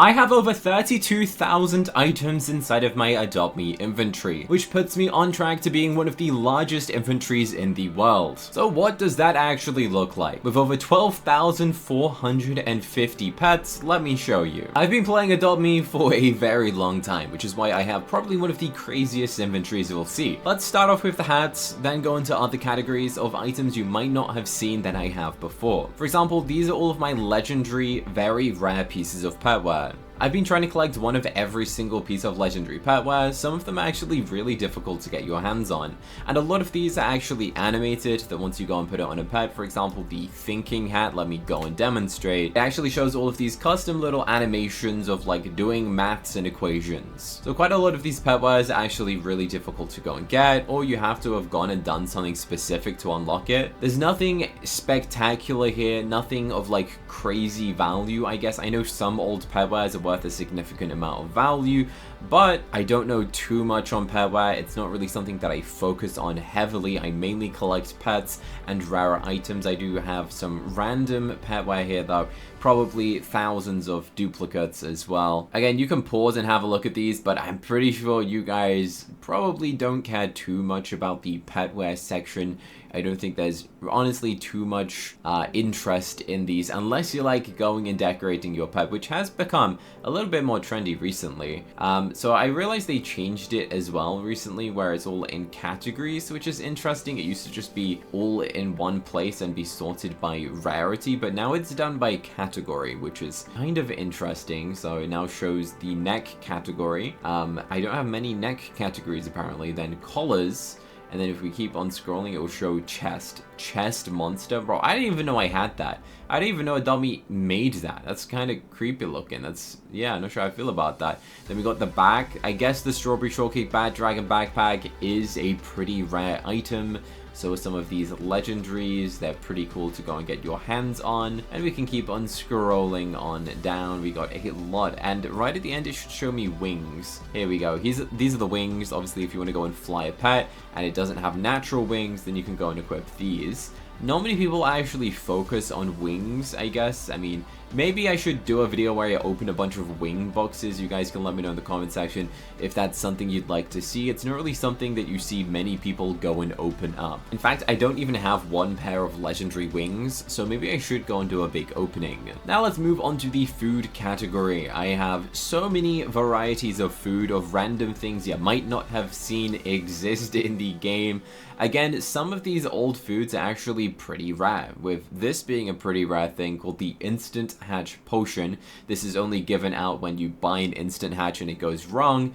I have over 32,000 items inside of my Adopt Me inventory, which puts me on track to being one of the largest inventories in the world. So what does that actually look like? With over 12,450 pets, let me show you. I've been playing Adopt Me for a very long time, which is why I have probably one of the craziest inventories you'll see. Let's start off with the hats, then go into other categories of items you might not have seen that I have before. For example, these are all of my legendary, very rare pieces of petware. I've been trying to collect one of every single piece of legendary petware. Some of them are actually really difficult to get your hands on, and a lot of these are actually animated that once you go and put it on a pet, for example the thinking hat, let me go and demonstrate, it actually shows all of these custom little animations of like doing maths and equations. So quite a lot of these petwares are actually really difficult to go and get, or you have to have gone and done something specific to unlock it. There's nothing spectacular here, nothing of like crazy value. I guess I know some old petwares are worth a significant amount of value, but I don't know too much on petware. It's not really something that I focus on heavily. I mainly collect pets and rarer items. I do have some random petware here though, probably thousands of duplicates as well. Again, you can pause and have a look at these, but I'm pretty sure you guys probably don't care too much about the petware section. I don't think there's honestly too much interest in these unless you like going and decorating your pet, which has become a little bit more trendy recently. So I realized they changed it as well recently where it's all in categories, which is interesting. It used to just be all in one place and be sorted by rarity, but now it's done by category, which is kind of interesting. So it now shows the neck category. I don't have many neck categories apparently. Then collars. And then if we keep on scrolling, it will show chest. Chest monster. Bro, I didn't even know I had that. I didn't even know Adopt Me made that. That's kind of creepy looking. That's, yeah, I'm not sure how I feel about that. Then we got the back. I guess the Strawberry Shortcake Bad Dragon Backpack is a pretty rare item. So some of these legendaries, they're pretty cool to go and get your hands on. And we can keep on scrolling on down. We got a lot. And right at the end, it should show me wings. Here we go. These are the wings. Obviously, if you want to go and fly a pet and it doesn't have natural wings, then you can go and equip these. Not many people actually focus on wings, I guess. I mean, maybe I should do a video where I open a bunch of wing boxes. You guys can let me know in the comment section if that's something you'd like to see. It's not really something that you see many people go and open up. In fact, I don't even have one pair of legendary wings, so maybe I should go and do a big opening. Now let's move on to the food category. I have so many varieties of food, of random things you might not have seen exist in the game. Again, some of these old foods are actually pretty rare, with this being a pretty rare thing called the Instant Hatch Potion. This is only given out when you buy an Instant Hatch and it goes wrong.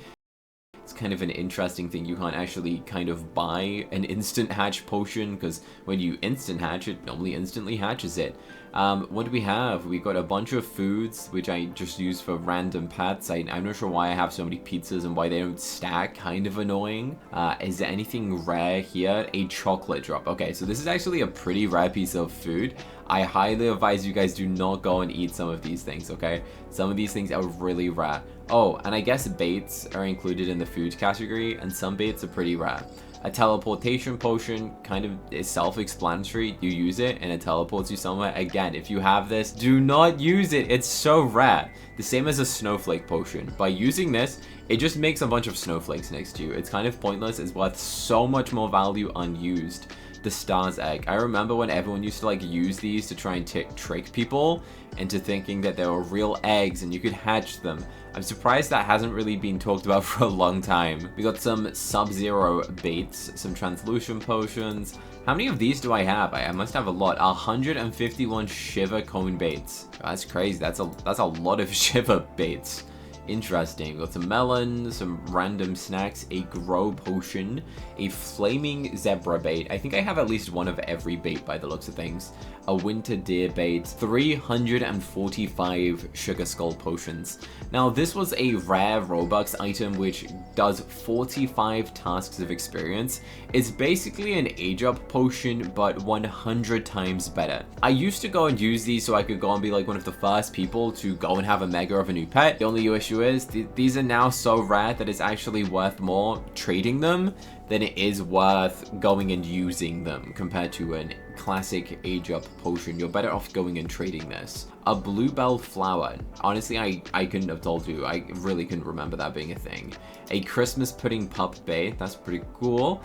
It's kind of an interesting thing. You can't actually kind of buy an Instant Hatch Potion because when you Instant Hatch, it normally instantly hatches it. What do we have? We got a bunch of foods, which I just use for random pets. I'm not sure why I have so many pizzas and why they don't stack. Kind of annoying. Is there anything rare here? A chocolate drop. Okay, so this is actually a pretty rare piece of food. I highly advise you guys do not go and eat some of these things, okay? Some of these things are really rare. Oh, and I guess baits are included in the food category, and some baits are pretty rare. A teleportation potion kind of is self-explanatory. You use it and it teleports you somewhere. Again, if you have this, do not use it. It's so rare. The same as a snowflake potion. By using this, it just makes a bunch of snowflakes next to you. It's kind of pointless. It's worth so much more value unused. The Star's Egg. I remember when everyone used to like use these to try and trick people into thinking that they were real eggs and you could hatch them. I'm surprised that hasn't really been talked about for a long time. We got some Sub-Zero baits, some translucent potions. How many of these do I have? I must have a lot. 151 Shiver cone baits. That's crazy. That's a lot of Shiver baits. Interesting. Got some melons, some random snacks, a grow potion, a flaming zebra bait. I think I have at least one of every bait by the looks of things. A winter deer bait, 345 sugar skull potions. Now this was a rare Robux item which does 45 tasks of experience. It's basically an age up potion but 100 times better. I used to go and use these so I could go and be like one of the first people to go and have a mega of a new pet. The only issue issue is these are now so rare that it's actually worth more trading them than it is worth going and using them compared to a classic age up potion. You're better off going and trading this. A bluebell flower. Honestly, I couldn't have told you. I really couldn't remember that being a thing. A Christmas pudding pup bait. That's pretty cool.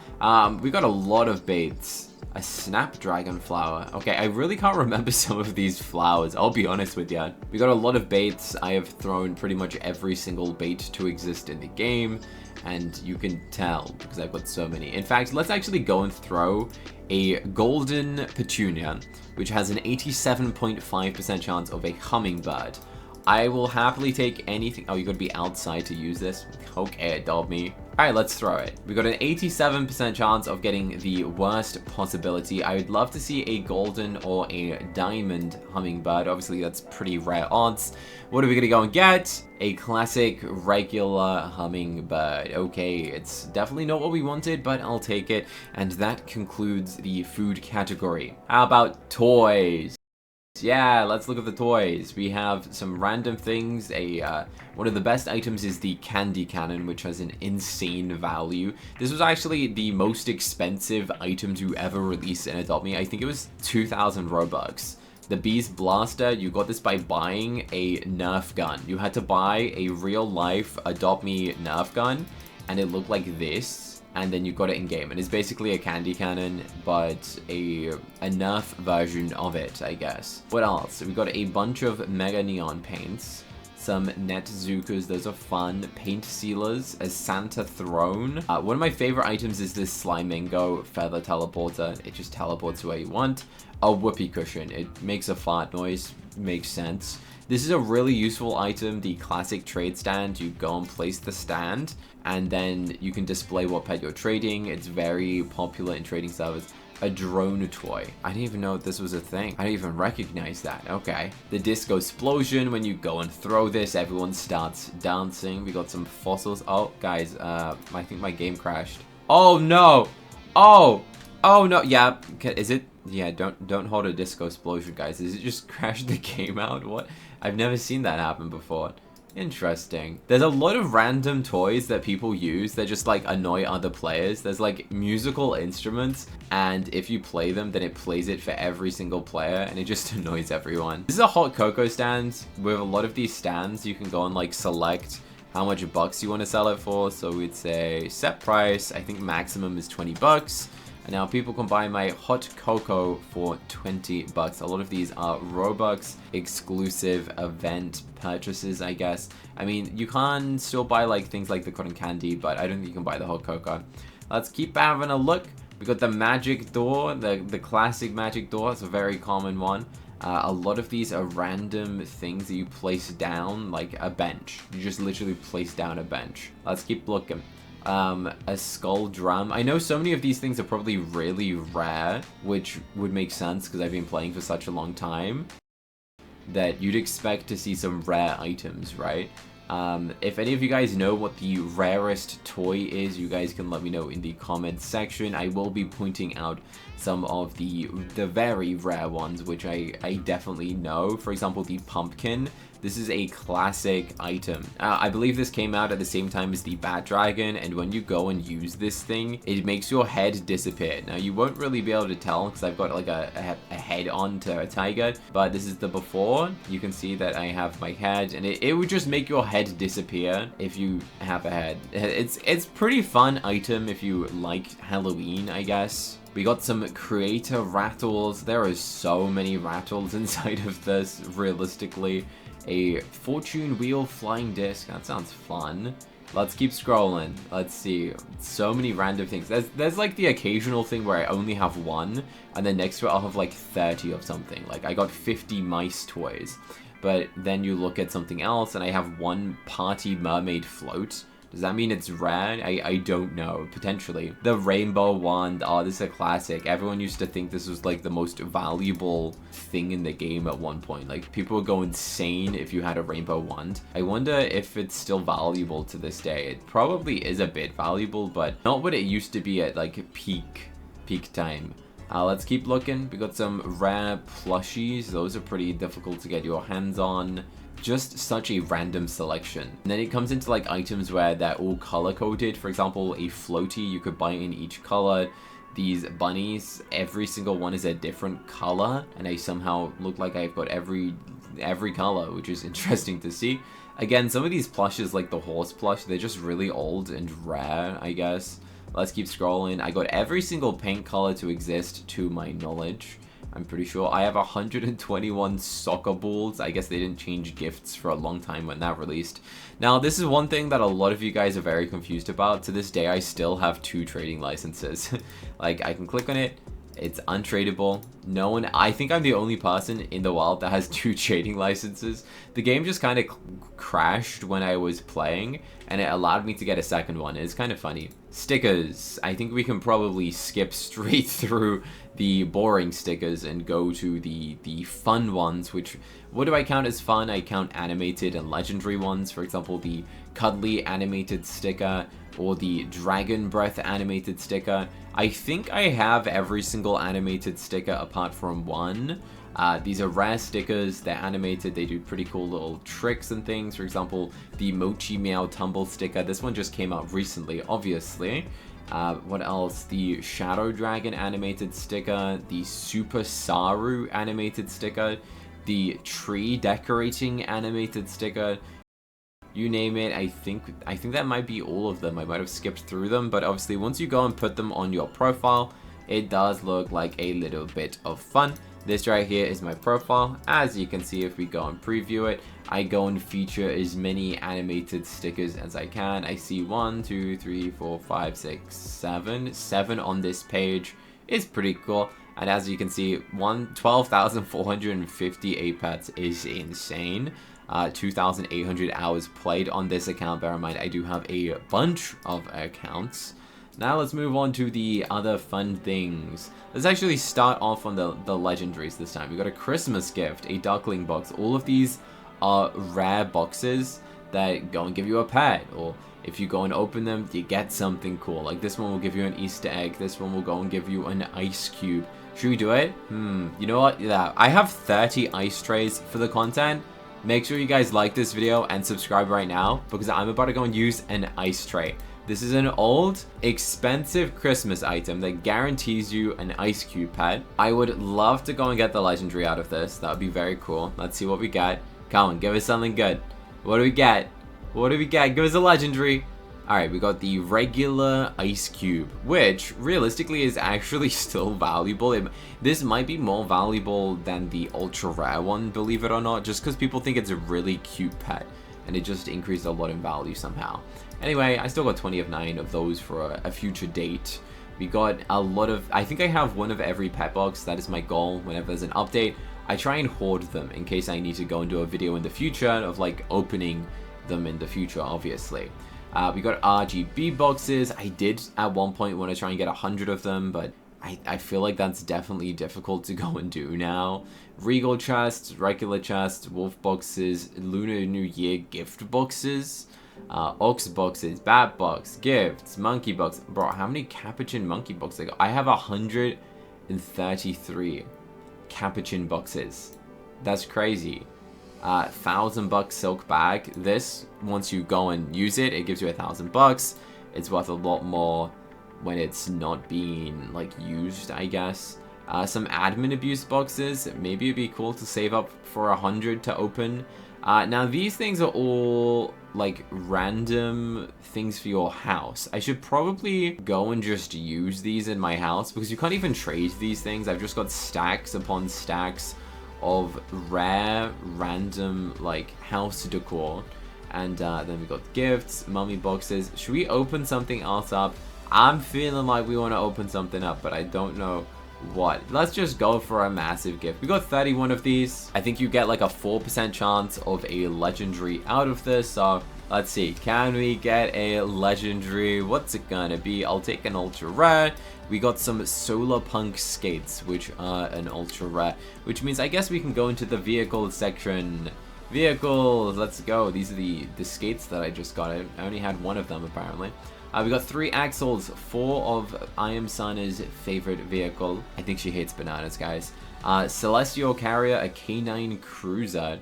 We got a lot of baits. A snapdragon flower. Okay, I really can't remember some of these flowers, I'll be honest with you. We got a lot of baits. I have thrown pretty much every single bait to exist in the game, and you can tell because I've got so many. In fact, let's actually go and throw a golden petunia, which has an 87.5% chance of a hummingbird. I will happily take anything. Oh, you gotta be outside to use this. Okay, adopt me. Alright, let's throw it. We got an 87% chance of getting the worst possibility. I would love to see a golden or a diamond hummingbird. Obviously, that's pretty rare odds. What are we gonna go and get? A classic regular hummingbird. Okay, it's definitely not what we wanted, but I'll take it. And that concludes the food category. How about toys? Yeah, let's look at the toys. We have some random things. One of the best items is the candy cannon, which has an insane value. This was actually the most expensive item to ever release in Adopt Me. I think it was 2,000 Robux. The Beast Blaster, you got this by buying a Nerf gun. You had to buy a real life Adopt Me Nerf gun, and it looked like this. And then you got it in game, and it's basically a candy cannon, but a Nerf version of it, I guess. What else? We got a bunch of mega neon paints, some Netzukas, those are fun, paint sealers, a Santa throne. One of my favorite items is this Slimingo feather teleporter. It just teleports where you want. A whoopee cushion. It makes a fart noise, makes sense. This is a really useful item, the classic trade stand. You go and place the stand, and then you can display what pet you're trading. It's very popular in trading servers. A drone toy. I didn't even know this was a thing. I didn't even recognize that. Okay. The disco explosion. When you go and throw this, everyone starts dancing. We got some fossils. Oh, guys, I think my game crashed. Oh, no. Oh no. Yeah. Is it? Yeah, don't hold a disco explosion, guys. Is it just crash the game out? What? I've never seen that happen before. Interesting. There's a lot of random toys that people use that just like annoy other players. There's like musical instruments, and if you play them, then it plays it for every single player, and it just annoys everyone. This is a hot cocoa stand. With a lot of these stands, you can go and like select how much bucks you want to sell it for. So we'd say set price. I think maximum is 20 bucks. And now people can buy my hot cocoa for 20 bucks. A lot of these are Robux exclusive event purchases, I guess. I mean, you can still buy like things like the cotton candy, but I don't think you can buy the hot cocoa. Let's keep having a look. We got the magic door, the classic magic door. It's a very common one. A lot of these are random things that you place down, like a bench. You just literally place down a bench. Let's keep looking. A skull drum. I know so many of these things are probably really rare, which would make sense because I've been playing for such a long time that you'd expect to see some rare items, right? If any of you guys know what the rarest toy is, you guys can let me know in the comments section. I will be pointing out some of the very rare ones, which I definitely know. For example, the pumpkin. This is a classic item. I believe this came out at the same time as the Bat Dragon, and when you go and use this thing, it makes your head disappear. Now, you won't really be able to tell because I've got like a head on to a tiger, but this is the before. You can see that I have my head, and it would just make your head disappear if you have a head. It's pretty fun item if you like Halloween, I guess. We got some creator rattles. There are so many rattles inside of this, realistically. A fortune wheel flying disc. That sounds fun. Let's keep scrolling. Let's see. So many random things. There's like the occasional thing where I only have one, and then next to it I'll have like 30 of something. Like I got 50 mice toys. But then you look at something else and I have one party mermaid float. Does that mean it's rare? I don't know. Potentially. The rainbow wand. Oh, this is a classic. Everyone used to think this was like the most valuable thing in the game at one point. Like people would go insane if you had a rainbow wand. I wonder if it's still valuable to this day. It probably is a bit valuable, but not what it used to be at like peak time. Let's keep looking. We got some rare plushies. Those are pretty difficult to get your hands on. just such a random selection. And then it comes into like items where they're all color coded. For example, a floaty you could buy in each color. These bunnies, every single one is a different color, and I somehow look like I've got every color, which is interesting to see. Again, some of these plushes, like the horse plush, they're just really old and rare, I guess. Let's keep scrolling. I got every single paint color to exist to my knowledge. I'm pretty sure I have 121 soccer balls. I guess they didn't change gifts for a long time when that released. Now, this is one thing that a lot of you guys are very confused about. To this day, I still have 2 trading licenses. Like, I can click on it. It's untradeable. No one, I think I'm the only person in the world that has 2 trading licenses. The game just kind of crashed when I was playing, and it allowed me to get a second one. It's kind of funny. Stickers. I think we can probably skip straight through the boring stickers and go to the fun ones, which, what do I count as fun? I count animated and legendary ones. For example, the cuddly animated sticker or the dragon breath animated sticker. I think I have every single animated sticker apart from one. These are rare stickers, they're animated, they do pretty cool little tricks and things. For example, the Mochi Meow Tumble sticker, this one just came out recently, obviously. What else? The Shadow Dragon animated sticker, the Super Saru animated sticker, the Tree Decorating animated sticker. You name it. I think that might be all of them. I might have skipped through them, but obviously once you go and put them on your profile, it does look like a little bit of fun. This right here is my profile. As you can see, if we go and preview it, I go and feature as many animated stickers as I can. I see 1, 2, 3, 4, 5, 6, 7. 7 on this page is pretty cool. And as you can see, 12,458 pets is insane. 2,800 hours played on this account. Bear in mind, I do have a bunch of accounts. Now let's move on to the other fun things. Let's actually start off on the legendaries this time. We got a Christmas gift, a duckling box. All of these are rare boxes that go and give you a pet, or if you go and open them, you get something cool. Like this one will give you an Easter egg. This one will go and give you an ice cube. Should we do it? You know what? Yeah, I have 30 ice trays for the content. Make sure you guys like this video and subscribe right now, because I'm about to go and use an ice tray. This is an old, expensive Christmas item that guarantees you an ice cube pet. I would love to go and get the legendary out of this. That would be very cool. Let's see what we get. Come on, give us something good. What do we get? What do we get? Give us a legendary. Alright, we got the regular ice cube, which realistically is actually still valuable. This might be more valuable than the ultra rare one, believe it or not, just because people think it's a really cute pet, and it just increased a lot in value somehow. Anyway, I still got 20 of 9 of those for a future date. We got a lot of, I think I have one of every pet box. That is my goal. Whenever there's an update, I try and hoard them in case I need to go and do a video in the future of like opening them in the future, obviously. We got RGB boxes. I did at one point want to try and get 100 of them, but I feel like that's definitely difficult to go and do now. Regal chests, regular chests, wolf boxes, Lunar New Year gift boxes, ox boxes, bat box, gifts, monkey box. Bro, how many capuchin monkey boxes I got? I have 133 capuchin boxes. That's crazy. $1,000 silk bag. This, once you go and use it, it gives you $1,000. It's worth a lot more when it's not being like used, I guess. Some admin abuse boxes. Maybe it'd be cool to save up for 100 to open. Now these things are all like random things for your house. I should probably go and just use these in my house, because you can't even trade these things. I've just got stacks upon stacks of rare random like house decor. And then we got gifts, mummy boxes. Should we open something else up? I'm feeling like we want to open something up, but I don't know what. Let's just go for a massive gift. We got 31 of these. I think you get like a 4% chance of a legendary out of this. So let's see, can we get a legendary? What's it gonna be? I'll take an ultra rare. We got some solar punk skates, which are an ultra rare, which means I guess we can go into the vehicle section. Vehicles, let's go. These are the skates that I just got. I only had one of them apparently. We got 3 axles, 4 of I Am Sana's favorite vehicle. I think she hates bananas, guys. Celestial Carrier, a K9 Cruiser.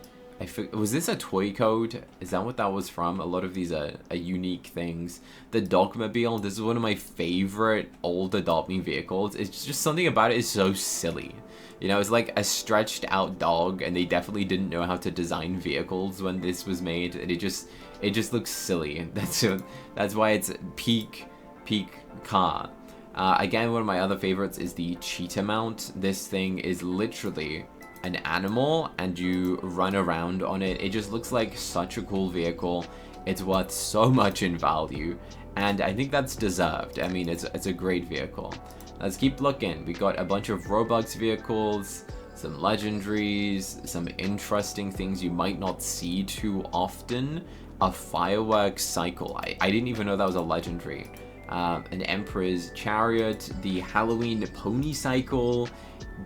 Was this a toy code? Is that what that was from? A lot of these are unique things. The Dogmobile, this is one of my favorite old Adopt Me vehicles. It's just something about it is so silly. You know, it's like a stretched out dog, and they definitely didn't know how to design vehicles when this was made. And it just looks silly. That's why it's peak car. Again, one of my other favorites is the cheetah mount. This thing is literally an animal, and you run around on it. It just looks like such a cool vehicle. It's worth so much in value, and I think that's deserved. I mean, it's a great vehicle. Let's keep looking. We got a bunch of Robux vehicles, some legendaries, some interesting things you might not see too often. A fireworks cycle. I didn't even know that was a legendary. An Emperor's Chariot, the Halloween Pony Cycle,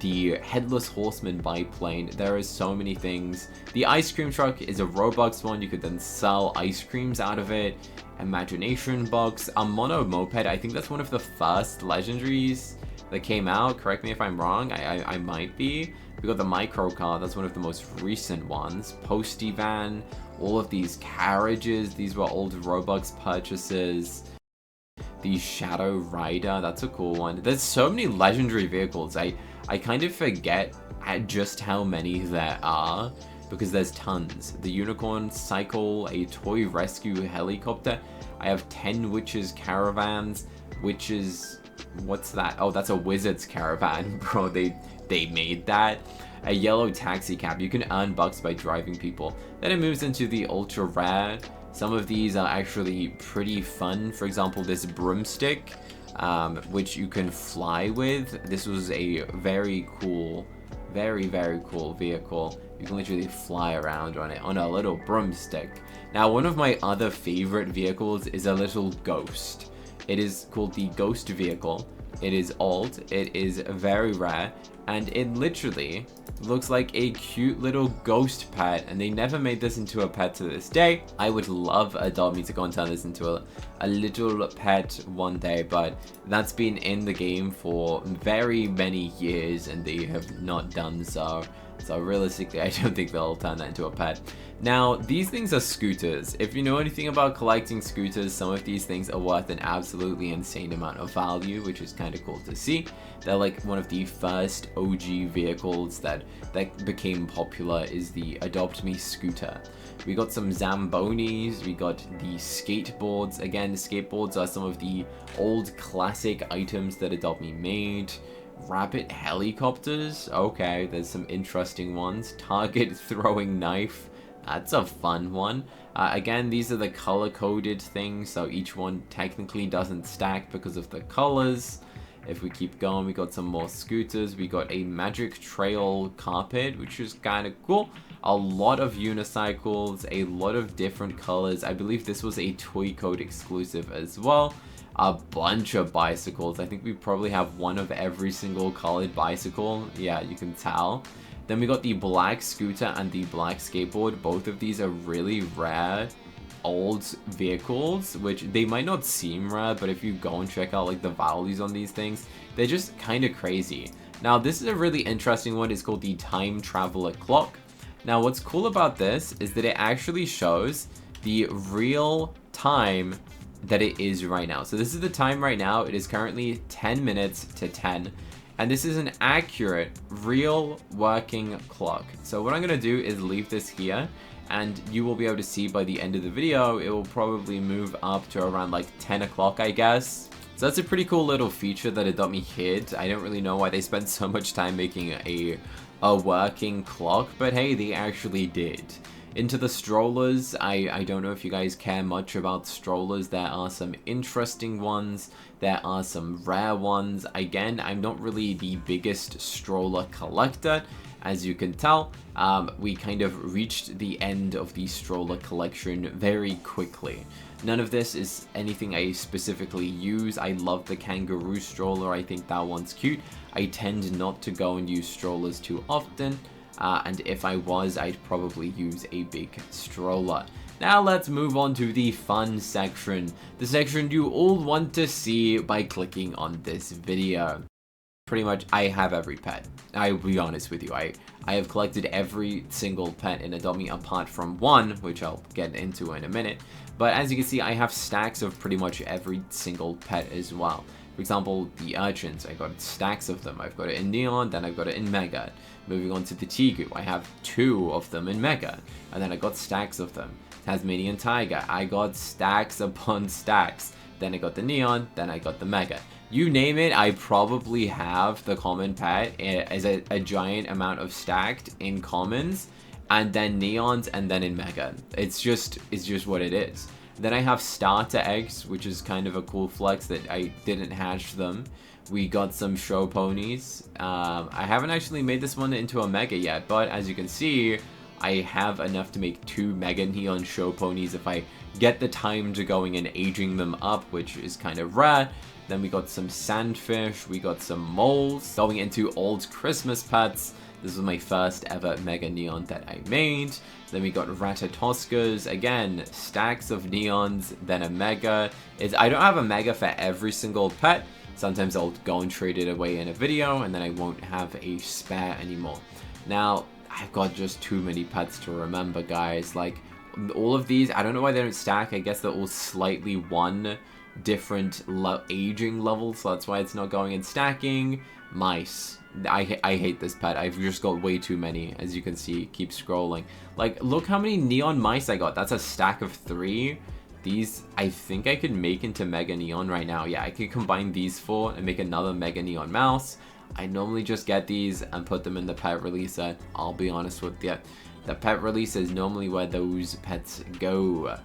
the Headless Horseman biplane. There are so many things. The ice cream truck is a Robux one. You could then sell ice creams out of it. Imagination box. A mono moped. I think that's one of the first legendaries that came out. Correct me if I'm wrong. I might be. We got the micro car. That's one of the most recent ones. Postie van. All of these carriages. These were old Robux purchases. The Shadow Rider, that's a cool one. There's so many legendary vehicles. I kind of forget just how many there are because there's tons. The Unicorn Cycle, a toy rescue helicopter. I have 10 witches caravans. Witches, what's that? Oh, that's a wizard's caravan, bro. They made that. A yellow taxi cab. You can earn bucks by driving people. Then it moves into the ultra rare. Some of these are actually pretty fun. For example, this broomstick, which you can fly with. This was a very cool, very cool vehicle. You can literally fly around on it on a little broomstick. Now, one of my other favorite vehicles is a little ghost. It is called the Ghost Vehicle. It is old, it is very rare, and it literally looks like a cute little ghost pet, and they never made this into a pet to this day. I would love Adopt Me to go and turn this into a little pet one day, but that's been in the game for very many years, and they have not done so. So realistically, I don't think they'll turn that into a pet. Now, these things are scooters. If you know anything about collecting scooters, some of these things are worth an absolutely insane amount of value, which is kind of cool to see. They're like one of the first OG vehicles that became popular is the Adopt Me scooter. We got some Zambonis, we got the skateboards. Again, skateboards are some of the old classic items that Adopt Me made. Rabbit helicopters, okay, there's some interesting ones. Target throwing knife, that's a fun one. Again, these are the color-coded things, so each one technically doesn't stack because of the colors. If we keep going, we got some more scooters. We got a magic trail carpet, which is kind of cool. A lot of unicycles, a lot of different colors. I believe this was a Toy Code exclusive as well. A bunch of bicycles. I think we probably have one of every single colored bicycle. Yeah, you can tell. Then we got the black scooter and the black skateboard. Both of these are really rare old vehicles, which they might not seem rare, but if you go and check out like the values on these things, they're just kind of crazy. Now, this is a really interesting one. It's called the Time Traveler Clock. Now, what's cool about this is that it actually shows the real time that it is right now. So this is the time right now. It is currently 10 minutes to 10. And this is an accurate, real working clock. So what I'm gonna do is leave this here, and you will be able to see by the end of the video, it will probably move up to around like 10 o'clock, I guess. So that's a pretty cool little feature that Adopt Me hid. I don't really know why they spent so much time making a working clock, but hey, they actually did. Into the strollers, I don't know if you guys care much about strollers. There are some interesting ones, there are some rare ones. Again, I'm not really the biggest stroller collector, as you can tell. We kind of reached the end of the stroller collection very quickly. None of this is anything I specifically use. I love the kangaroo stroller, I think that one's cute. I tend not to go and use strollers too often. And if I was, I'd probably use a big stroller. Now let's move on to the fun section. The section you all want to see by clicking on this video. pretty much, I have every pet. I'll be honest with you, I have collected every single pet in Adopt Me apart from one, which I'll get into in a minute. But as you can see, I have stacks of pretty much every single pet as well. For example, the urchins, I got stacks of them. I've got it in Neon, then I've got it in Mega. Moving on to the Tigu, I have 2 of them in Mega, and then I got stacks of them. Tasmanian Tiger, I got stacks upon stacks. Then I got the Neon, then I got the Mega. You name it, I probably have the common pet as a giant amount of stacked in commons, and then Neons, and then in Mega. It's just what it is. Then I have starter eggs, which is kind of a cool flex that I didn't hatch them. We got some show ponies. I haven't actually made this one into a Mega yet, but as you can see, I have enough to make 2 Mega Neon show ponies if I get the time to going and aging them up, which is kind of rare. Then we got some sandfish, we got some moles. Going into old Christmas pets, this was my first ever Mega Neon that I made. Then we got Ratatoskas, again, stacks of Neons, then a Mega. I don't have a Mega for every single pet. Sometimes I'll go and trade it away in a video, and then I won't have a spare anymore. Now, I've got just too many pets to remember, guys. Like, all of these, I don't know why they don't stack. I guess they're all slightly one different aging level, so that's why it's not going in stacking. Mice. I hate this pet. I've just got way too many, as you can see. Keep scrolling. Like, look how many neon mice I got. That's a stack of 3. These, I think I could make into Mega Neon right now. Yeah, I could combine these 4 and make another Mega Neon mouse. I normally just get these and put them in the pet releaser. I'll be honest with you. The pet release is normally where those pets go.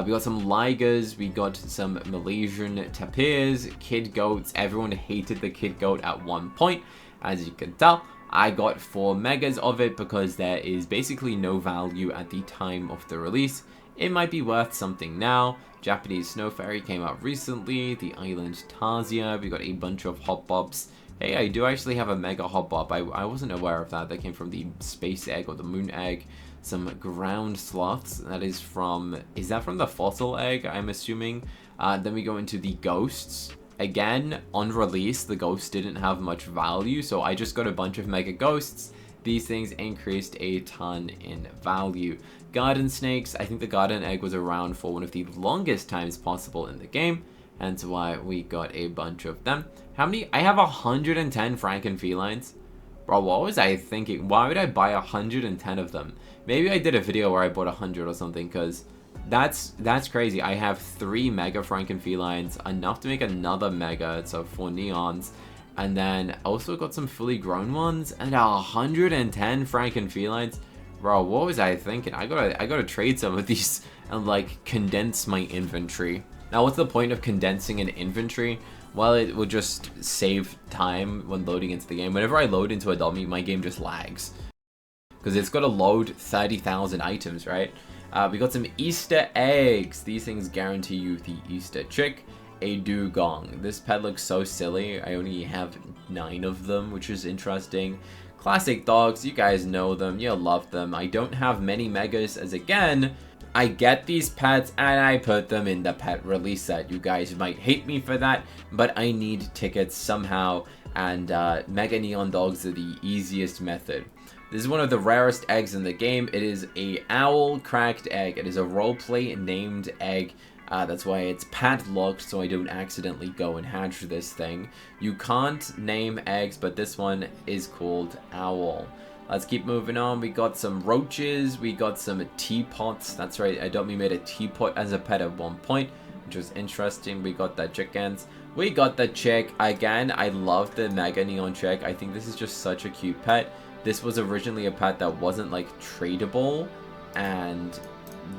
We got some ligers, we got some Malaysian tapirs, kid goats. Everyone hated the kid goat at one point, as you can tell. I got 4 megas of it because there is basically no value at the time of the release. It might be worth something now. Japanese Snow Fairy came out recently. The Island Tarzia. We got a bunch of Hot Bops. Hey, I do actually have a Mega Hot Bop. I wasn't aware of that. That came from the Space Egg or the Moon Egg. Some ground sloths. That is that from the Fossil Egg, I'm assuming? Then we go into the Ghosts. Again, on release, the Ghosts didn't have much value, so I just got a bunch of Mega Ghosts. These things increased a ton in value. Garden Snakes. I think the Garden Egg was around for one of the longest times possible in the game. Hence why we got a bunch of them. How many? I have 110 Franken felines. Bro, what was I thinking? Why would I buy 110 of them? Maybe I did a video where I bought 100 or something, because that's crazy. I have 3 Mega Franken felines, enough to make another Mega, so 4 Neons. And then also got some fully grown ones, and 110 Franken felines. Bro, what was I thinking? I gotta trade some of these and like condense my inventory. Now, what's the point of condensing an inventory? Well, it will just save time when loading into the game. Whenever I load into Adopt Me, my game just lags, because it's got to load 30,000 items, right? We got some Easter eggs. These things guarantee you the Easter chick. A dugong. This pet looks so silly. I only have 9 of them, which is interesting. Classic dogs. You guys know them. You love them. I don't have many megas, as again, I get these pets and I put them in the pet release set. You guys might hate me for that, but I need tickets somehow, and Mega Neon Dogs are the easiest method. This is one of the rarest eggs in the game. It is a owl cracked egg. It is a roleplay named egg. That's why it's padlocked, so I don't accidentally go and hatch this thing. You can't name eggs, but this one is called Owl. Let's keep moving on. We got some roaches. We got some teapots. That's right, Adopt Me made a teapot as a pet at one point, which was interesting. We got the chickens. We got the chick. Again, I love the Mega Neon chick. I think this is just such a cute pet. This was originally a pet that wasn't like tradable, and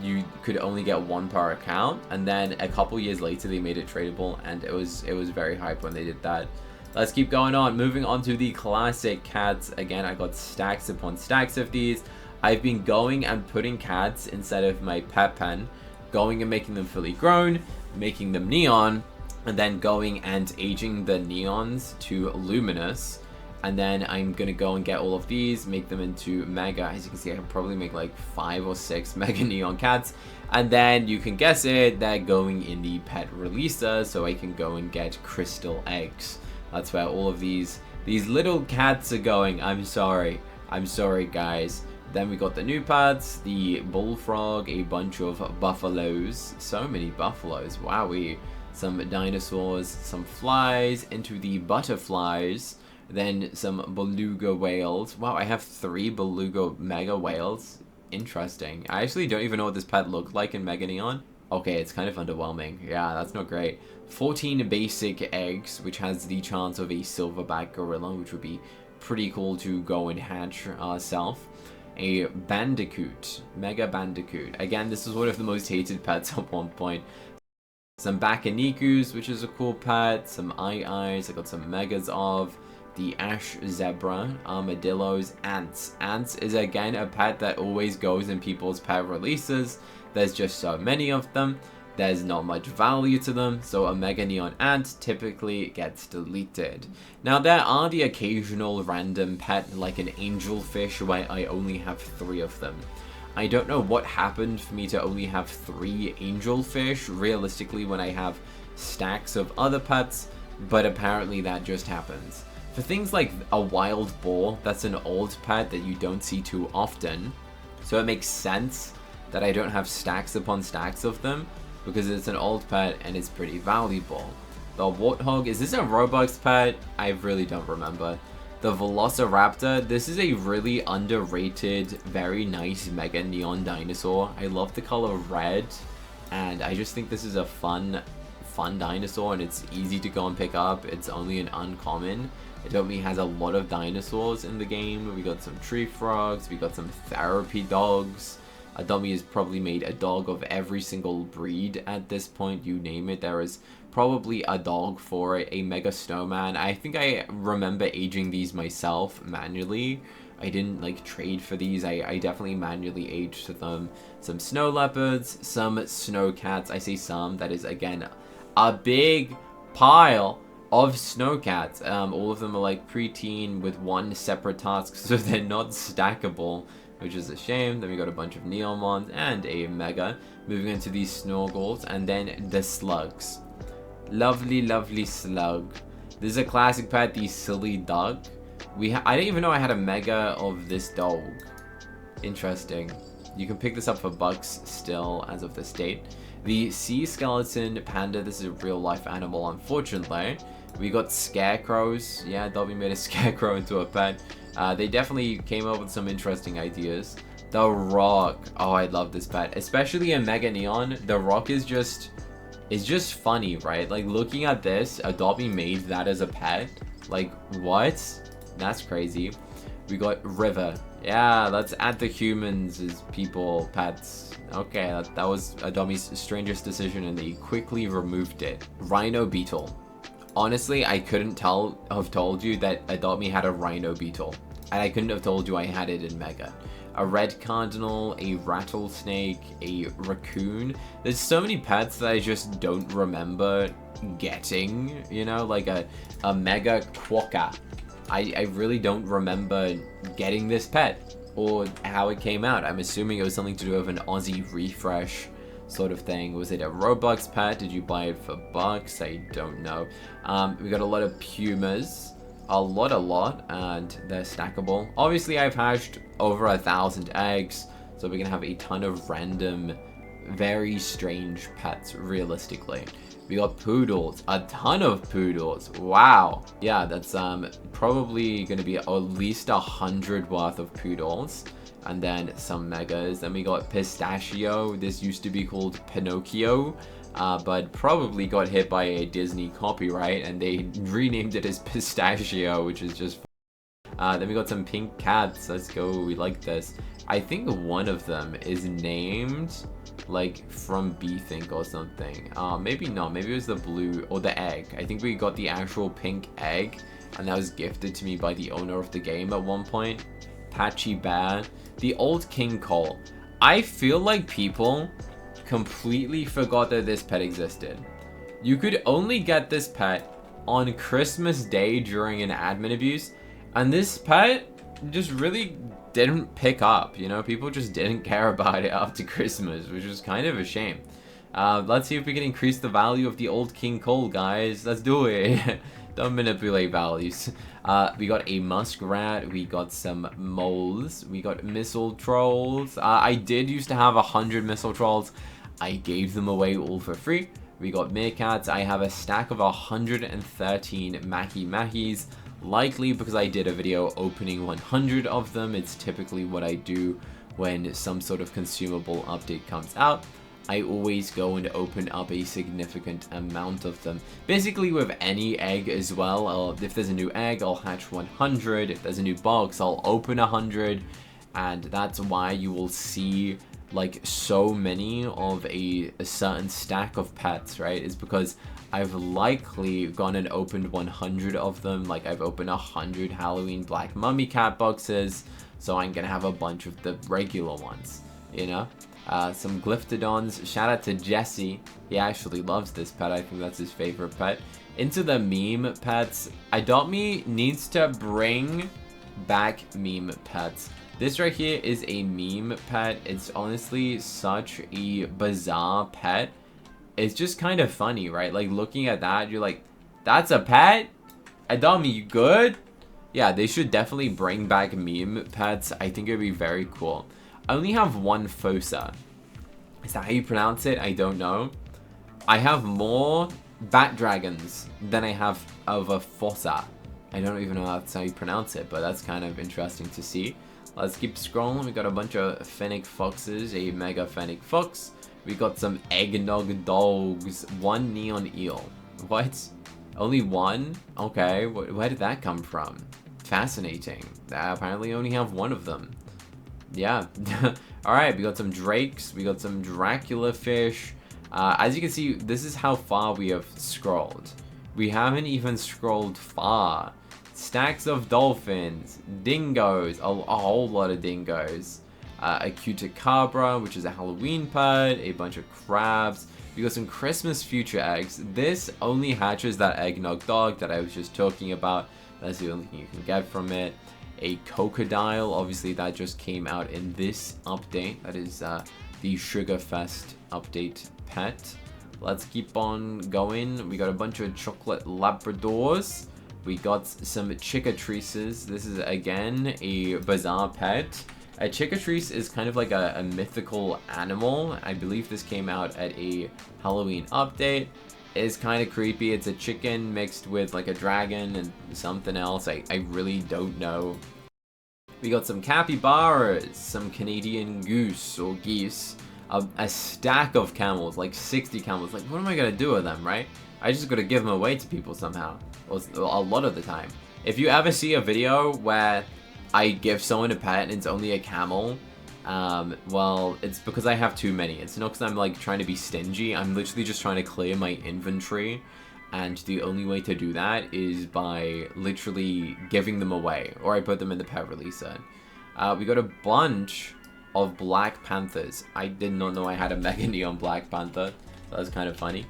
you could only get 1 per account, and then a couple years later they made it tradable, and it was very hype when they did that. Let's keep going on. Moving on to the classic cats. Again, I got stacks upon stacks of these. I've been going and putting cats inside of my pet pen, going and making them fully grown, making them neon, and then going and aging the neons to luminous. And then I'm gonna go and get all of these, make them into Mega. As you can see, I can probably make like 5 or 6 Mega Neon cats. And then you can guess it, they're going in the pet releaser, so I can go and get crystal eggs. That's where all of these These little cats are going. I'm sorry. I'm sorry, guys. Then we got the new pets, the bullfrog, a bunch of buffaloes. So many buffaloes. Wowee. Some dinosaurs, some flies, into the butterflies. Then some beluga whales. Wow, I have 3 beluga mega whales. Interesting. I actually don't even know what this pet looked like in Mega Neon. Okay, it's kind of underwhelming. Yeah, that's not great. 14 basic eggs, which has the chance of a silverback gorilla, which would be pretty cool to go and hatch ourselves. A bandicoot, mega bandicoot. Again, this is one of the most hated pets at one point. Some bakanikus, which is a cool pet. Some eyes. I got some megas of. The ash zebra, armadillos, ants. Ants is again a pet that always goes in people's pet releases. There's just so many of them. There's not much value to them, so a Mega Neon ant typically gets deleted. Now there are the occasional random pet like an angelfish where I only have 3 of them. I don't know what happened for me to only have 3 angelfish realistically when I have stacks of other pets, but apparently that just happens. For things like a wild boar, that's an old pet that you don't see too often, so it makes sense that I don't have stacks upon stacks of them, because it's an old pet and it's pretty valuable. The warthog, is this a Robux pet? I really don't remember. The velociraptor, this is a really underrated, very nice Mega Neon dinosaur. I love the color red, and I just think this is a fun dinosaur, and it's easy to go and pick up. It's only an uncommon. Adobe has a lot of dinosaurs in the game. We got some tree frogs, we got some therapy dogs. Adobe has probably made a dog of every single breed at this point, you name it. There is probably a dog for it, a mega snowman. I think I remember aging these myself manually. I didn't like trade for these. I definitely manually aged them. Some snow leopards, some snow cats. I say some, that is again a big pile of snow cats. All of them are like preteen with 1 separate task, so they're not stackable, which is a shame. Then we got a bunch of neomons and a mega. Moving into these snorgels, and then the slugs. Lovely, lovely slug. This is a classic pet, the silly duck. I didn't even know I had a mega of this dog. Interesting. You can pick this up for bucks still as of this date. The sea skeleton panda, this is a real life animal, unfortunately. We got scarecrows. Yeah, Dobby made a scarecrow into a pet. They definitely came up with some interesting ideas. The rock. Oh, I love this pet. Especially in Mega Neon, the rock is just funny, right? Like, looking at this, Adobe made that as a pet. Like, what? That's crazy. We got river. Yeah, let's add the humans as people, pets. Okay, that was Adobe's strangest decision, and they quickly removed it. Rhino beetle. Honestly, I couldn't have told you that Adopt Me had a rhino beetle. And I couldn't have told you I had it in Mega. A red cardinal, a rattlesnake, a raccoon. There's so many pets that I just don't remember getting, you know, like a mega quokka. I really don't remember getting this pet or how it came out. I'm assuming it was something to do with an Aussie refresh sort of thing. Was it a Robux pet? Did you buy it for bucks? I don't know. We got a lot of pumas, a lot, and they're stackable. Obviously, I've hatched over 1,000 eggs, so we're gonna have a ton of random, very strange pets, realistically. We got poodles, a ton of poodles. Wow. Yeah, that's probably gonna be at least 100 worth of poodles. And then some megas. Then we got pistachio. This used to be called Pinocchio, but probably got hit by a Disney copyright, and they renamed it as pistachio, which is just then we got some pink cats. Let's go. We like this. I think one of them is named like from B-Think or something. Maybe not. Maybe it was the blue or the egg. I think we got the actual pink egg, and that was gifted to me by the owner of the game at one point. Patchy Bear. The old King Cole. I feel like people completely forgot that this pet existed. You could only get this pet on Christmas Day during an admin abuse, and this pet just really didn't pick up, you know? People just didn't care about it after Christmas, which was kind of a shame. Let's see if we can increase the value of the old King Cole, guys. Let's do it. Don't manipulate values. We got a muskrat, we got some moles, we got missile trolls. I did used to have 100 missile trolls. I gave them away all for free. We got meerkats. I have a stack of 113 Mahis, likely because I did a video opening 100 of them. It's typically what I do when some sort of consumable update comes out. I always go and open up a significant amount of them. Basically with any egg as well, if there's a new egg, I'll hatch 100. If there's a new box, I'll open 100. And that's why you will see like so many of a certain stack of pets, right? Is because I've likely gone and opened 100 of them. Like I've opened 100 Halloween Black Mummy cat boxes. So I'm gonna have a bunch of the regular ones, you know? Some Glyptodons. Shout out to Jesse. He actually loves this pet. I think that's his favorite pet. Into the meme pets. Adopt Me needs to bring back meme pets. This right here is a meme pet. It's honestly such a bizarre pet. It's just kind of funny, right? Like looking at that, you're like, that's a pet? Adopt Me, you good? Yeah, they should definitely bring back meme pets. I think it would be very cool. I only have one fossa. Is that how you pronounce it? I don't know. I have more bat dragons than I have of a fossa. I don't even know that's how you pronounce it, but that's kind of interesting to see. Let's keep scrolling. We got a bunch of fennec foxes, a mega fennec fox. We got some eggnog dogs, one neon eel. What? Only one? Okay, where did that come from? Fascinating. I apparently only have one of them. Yeah. Alright, we got some drakes, we got some Dracula fish. As you can see, this is how far we have scrolled. We haven't even scrolled far. Stacks of dolphins, dingoes, a whole lot of dingoes. A CookieCutter, which is a Halloween pet, a bunch of crabs. We got some Christmas future eggs. This only hatches that eggnog dog that I was just talking about. That's the only thing you can get from it. A crocodile, obviously that just came out in this update. That is the Sugar Fest update pet. Let's keep on going. We got a bunch of chocolate Labradors. We got some Chickatrices. This is again a bizarre pet. A Chickatrice is kind of like a mythical animal. I believe this came out at a Halloween update. It's kind of creepy. It's a chicken mixed with like a dragon and something else. I really don't know. We got some capybaras, some Canadian goose or geese, a stack of camels, like 60 camels. Like, what am I gonna do with them, right? I just gotta give them away to people somehow, or a lot of the time. If you ever see a video where I give someone a pet and it's only a camel, well, it's because I have too many. It's not because I'm like trying to be stingy. I'm literally just trying to clear my inventory. And the only way to do that is by literally giving them away. Or I put them in the pet releaser. We got a bunch of Black Panthers. I did not know I had a Mega Neon Black Panther. That was kind of funny.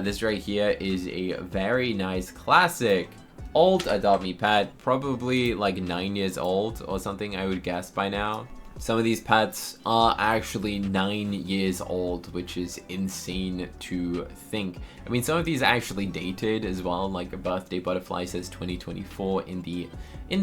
This right here is a very nice classic old Adopt Me pet. Probably like 9 years old or something, I would guess by now. Some of these pets are actually 9 years old, which is insane to think. I mean, some of these are actually dated as well, like a birthday butterfly says 2024 in the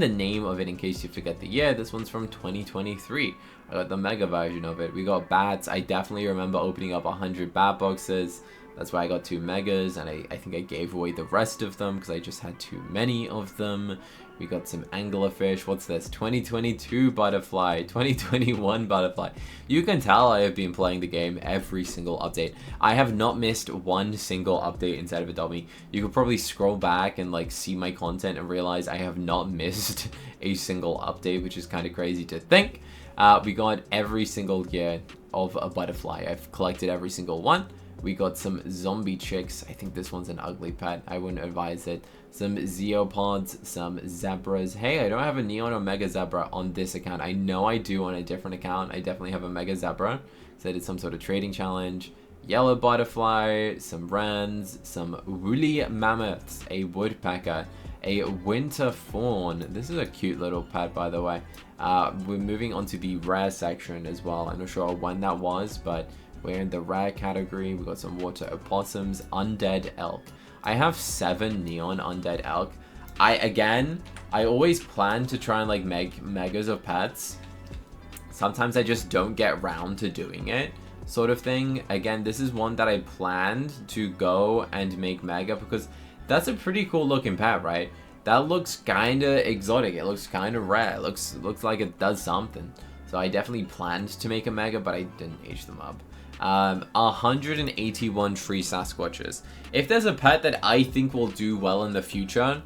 name of it in case you forget the year. This one's from 2023. I got the mega version of it. We got bats. I definitely remember opening up 100 bat boxes. That's why I got 2 megas, and I think I gave away the rest of them because I just had too many of them. We got some anglerfish. What's this? 2022 butterfly, 2021 butterfly. You can tell I have been playing the game every single update. I have not missed one single update inside of Adopt Me. You could probably scroll back and like see my content and realize I have not missed a single update, which is kind of crazy to think. We got every single year of a butterfly. I've collected every single one. We got some zombie chicks. I think this one's an ugly pet. I wouldn't advise it. Some zeopods, some zebras. Hey, I don't have a neon or mega zebra on this account. I know I do on a different account. I definitely have a mega zebra. So I did some sort of trading challenge. Yellow butterfly, some wrens, some woolly mammoths, a woodpecker, a winter fawn. This is a cute little pet, by the way. We're moving on to the rare section as well. I'm not sure when that was, but We're in the rare category. We got some water opossums, undead elk. I have 7 neon undead elk. I always plan to try and like make megas of pets. Sometimes I just don't get round to doing it, sort of thing. Again, this is one that I planned to go and make mega because that's a pretty cool looking pet, right? That looks kind of exotic. It looks kind of rare. It looks like it does something. So I definitely planned to make a mega, but I didn't age them up. 181 tree Sasquatches. If there's a pet that I think will do well in the future,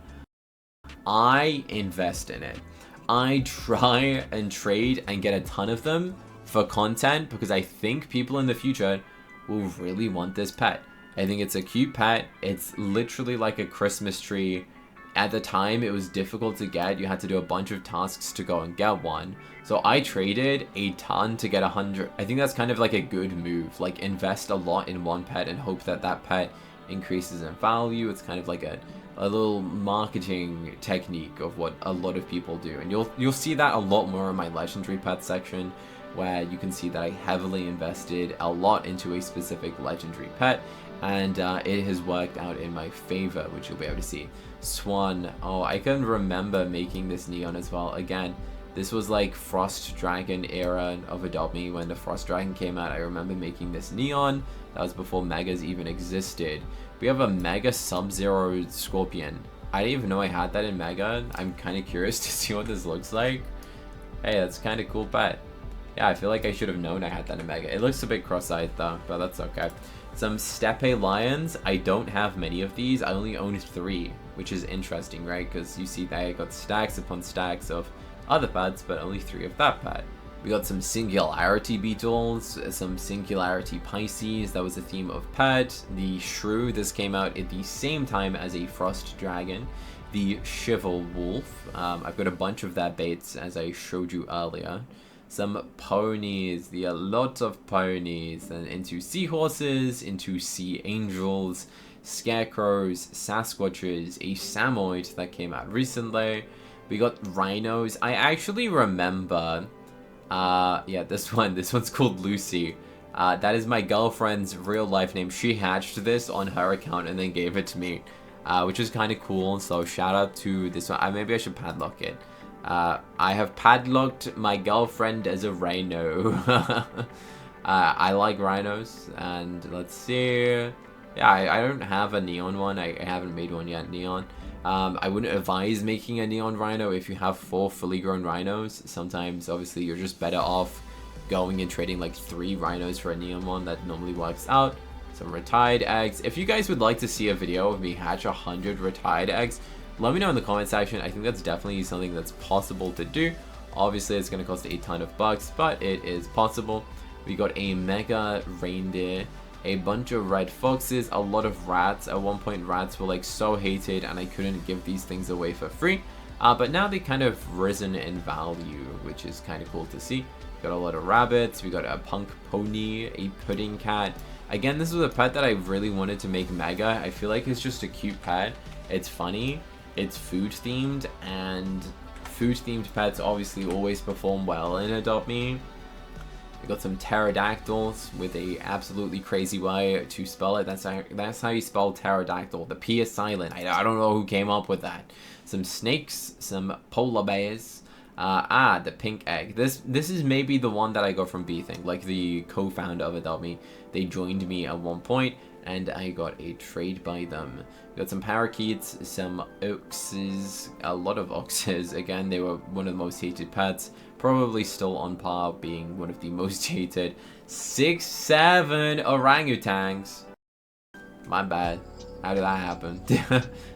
I invest in it. I try and trade and get a ton of them for content because I think people in the future will really want this pet. I think it's a cute pet. It's literally like a Christmas tree. At the time, it was difficult to get. You had to do a bunch of tasks to go and get one. So I traded a ton to get 100. I think that's kind of like a good move. Like invest a lot in one pet and hope that that pet increases in value. It's kind of like a little marketing technique of what a lot of people do. And you'll see that a lot more in my legendary pet section, where you can see that I heavily invested a lot into a specific legendary pet, and it has worked out in my favor, which you'll be able to see. Swan. Oh, I can remember making this neon as well. Again, this was like Frost Dragon era of Adopt Me. When the Frost Dragon came out, I remember making this neon. That was before megas even existed. We have a Mega Sub-Zero Scorpion. I didn't even know I had that in Mega. I'm kind of curious to see what this looks like. Hey, that's kind of cool pet. Yeah, I feel like I should have known I had that in Mega. It looks a bit cross-eyed though, but that's okay. Some Steppe Lions. I don't have many of these. I only own 3, which is interesting, right? Because you see that I got stacks upon stacks of other pets, but only 3 of that pet. We got some Singularity Beetles, some Singularity Pisces. That was the theme of pet. The Shrew. This came out at the same time as a Frost Dragon. The Chival Wolf. I've got a bunch of that baits, as I showed you earlier. Some ponies, a lot of ponies, and into seahorses, into sea angels, scarecrows, Sasquatches, a Samoyed that came out recently. We got rhinos. I actually remember, yeah, this one's called Lucy. That is my girlfriend's real life name. She hatched this on her account and then gave it to me, which is kind of cool. So shout out to this one. Maybe I should padlock it. I have padlocked my girlfriend as a rhino. I like rhinos, and let's see. Yeah, I don't have a neon one. I haven't made one yet, neon. I wouldn't advise making a neon rhino if you have 4 fully grown rhinos. Sometimes, obviously, you're just better off going and trading like 3 rhinos for a neon one. That normally works out. Some retired eggs. If you guys would like to see a video of me hatch 100 retired eggs, let me know in the comment section. I think that's definitely something that's possible to do. Obviously, it's going to cost a ton of bucks, but it is possible. We got a mega reindeer, a bunch of red foxes, a lot of rats. At one point, rats were like so hated and I couldn't give these things away for free. But now they kind of risen in value, which is kind of cool to see. Got a lot of rabbits. We got a punk pony, a pudding cat. Again, this was a pet that I really wanted to make mega. I feel like it's just a cute pet. It's funny. It's food themed, and food themed pets obviously always perform well in Adopt Me. We got some pterodactyls with a absolutely crazy way to spell it. That's how you spell pterodactyl. The P is silent. I don't know who came up with that. Some snakes, some polar bears. The pink egg. This is maybe the one that I got from B-Thing, like the co-founder of Adopt Me. They joined me at one point, and I got a trade by them. We got some parakeets, some oxes, a lot of oxes. Again, they were one of the most hated pets. Probably still on par being one of the most hated. 6, 7 orangutans. My bad. How did that happen?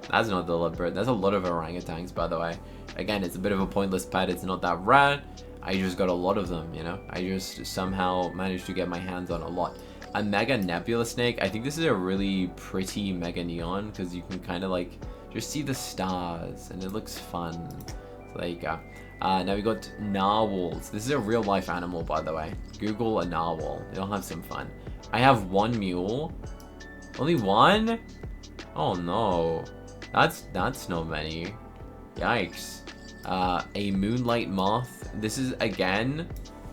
That's not deliberate. There's a lot of orangutans, by the way. Again, it's a bit of a pointless pet. It's not that rare. I just got a lot of them, you know? I just somehow managed to get my hands on a lot. A mega nebula snake. I think this is a really pretty mega neon because you can kind of like just see the stars and it looks fun. So there you go. Now we got narwhals. This is a real life animal, by the way. Google a narwhal. You'll have some fun. I have 1 mule. Only 1? Oh no. That's not many. Yikes. A moonlight moth. This is, again,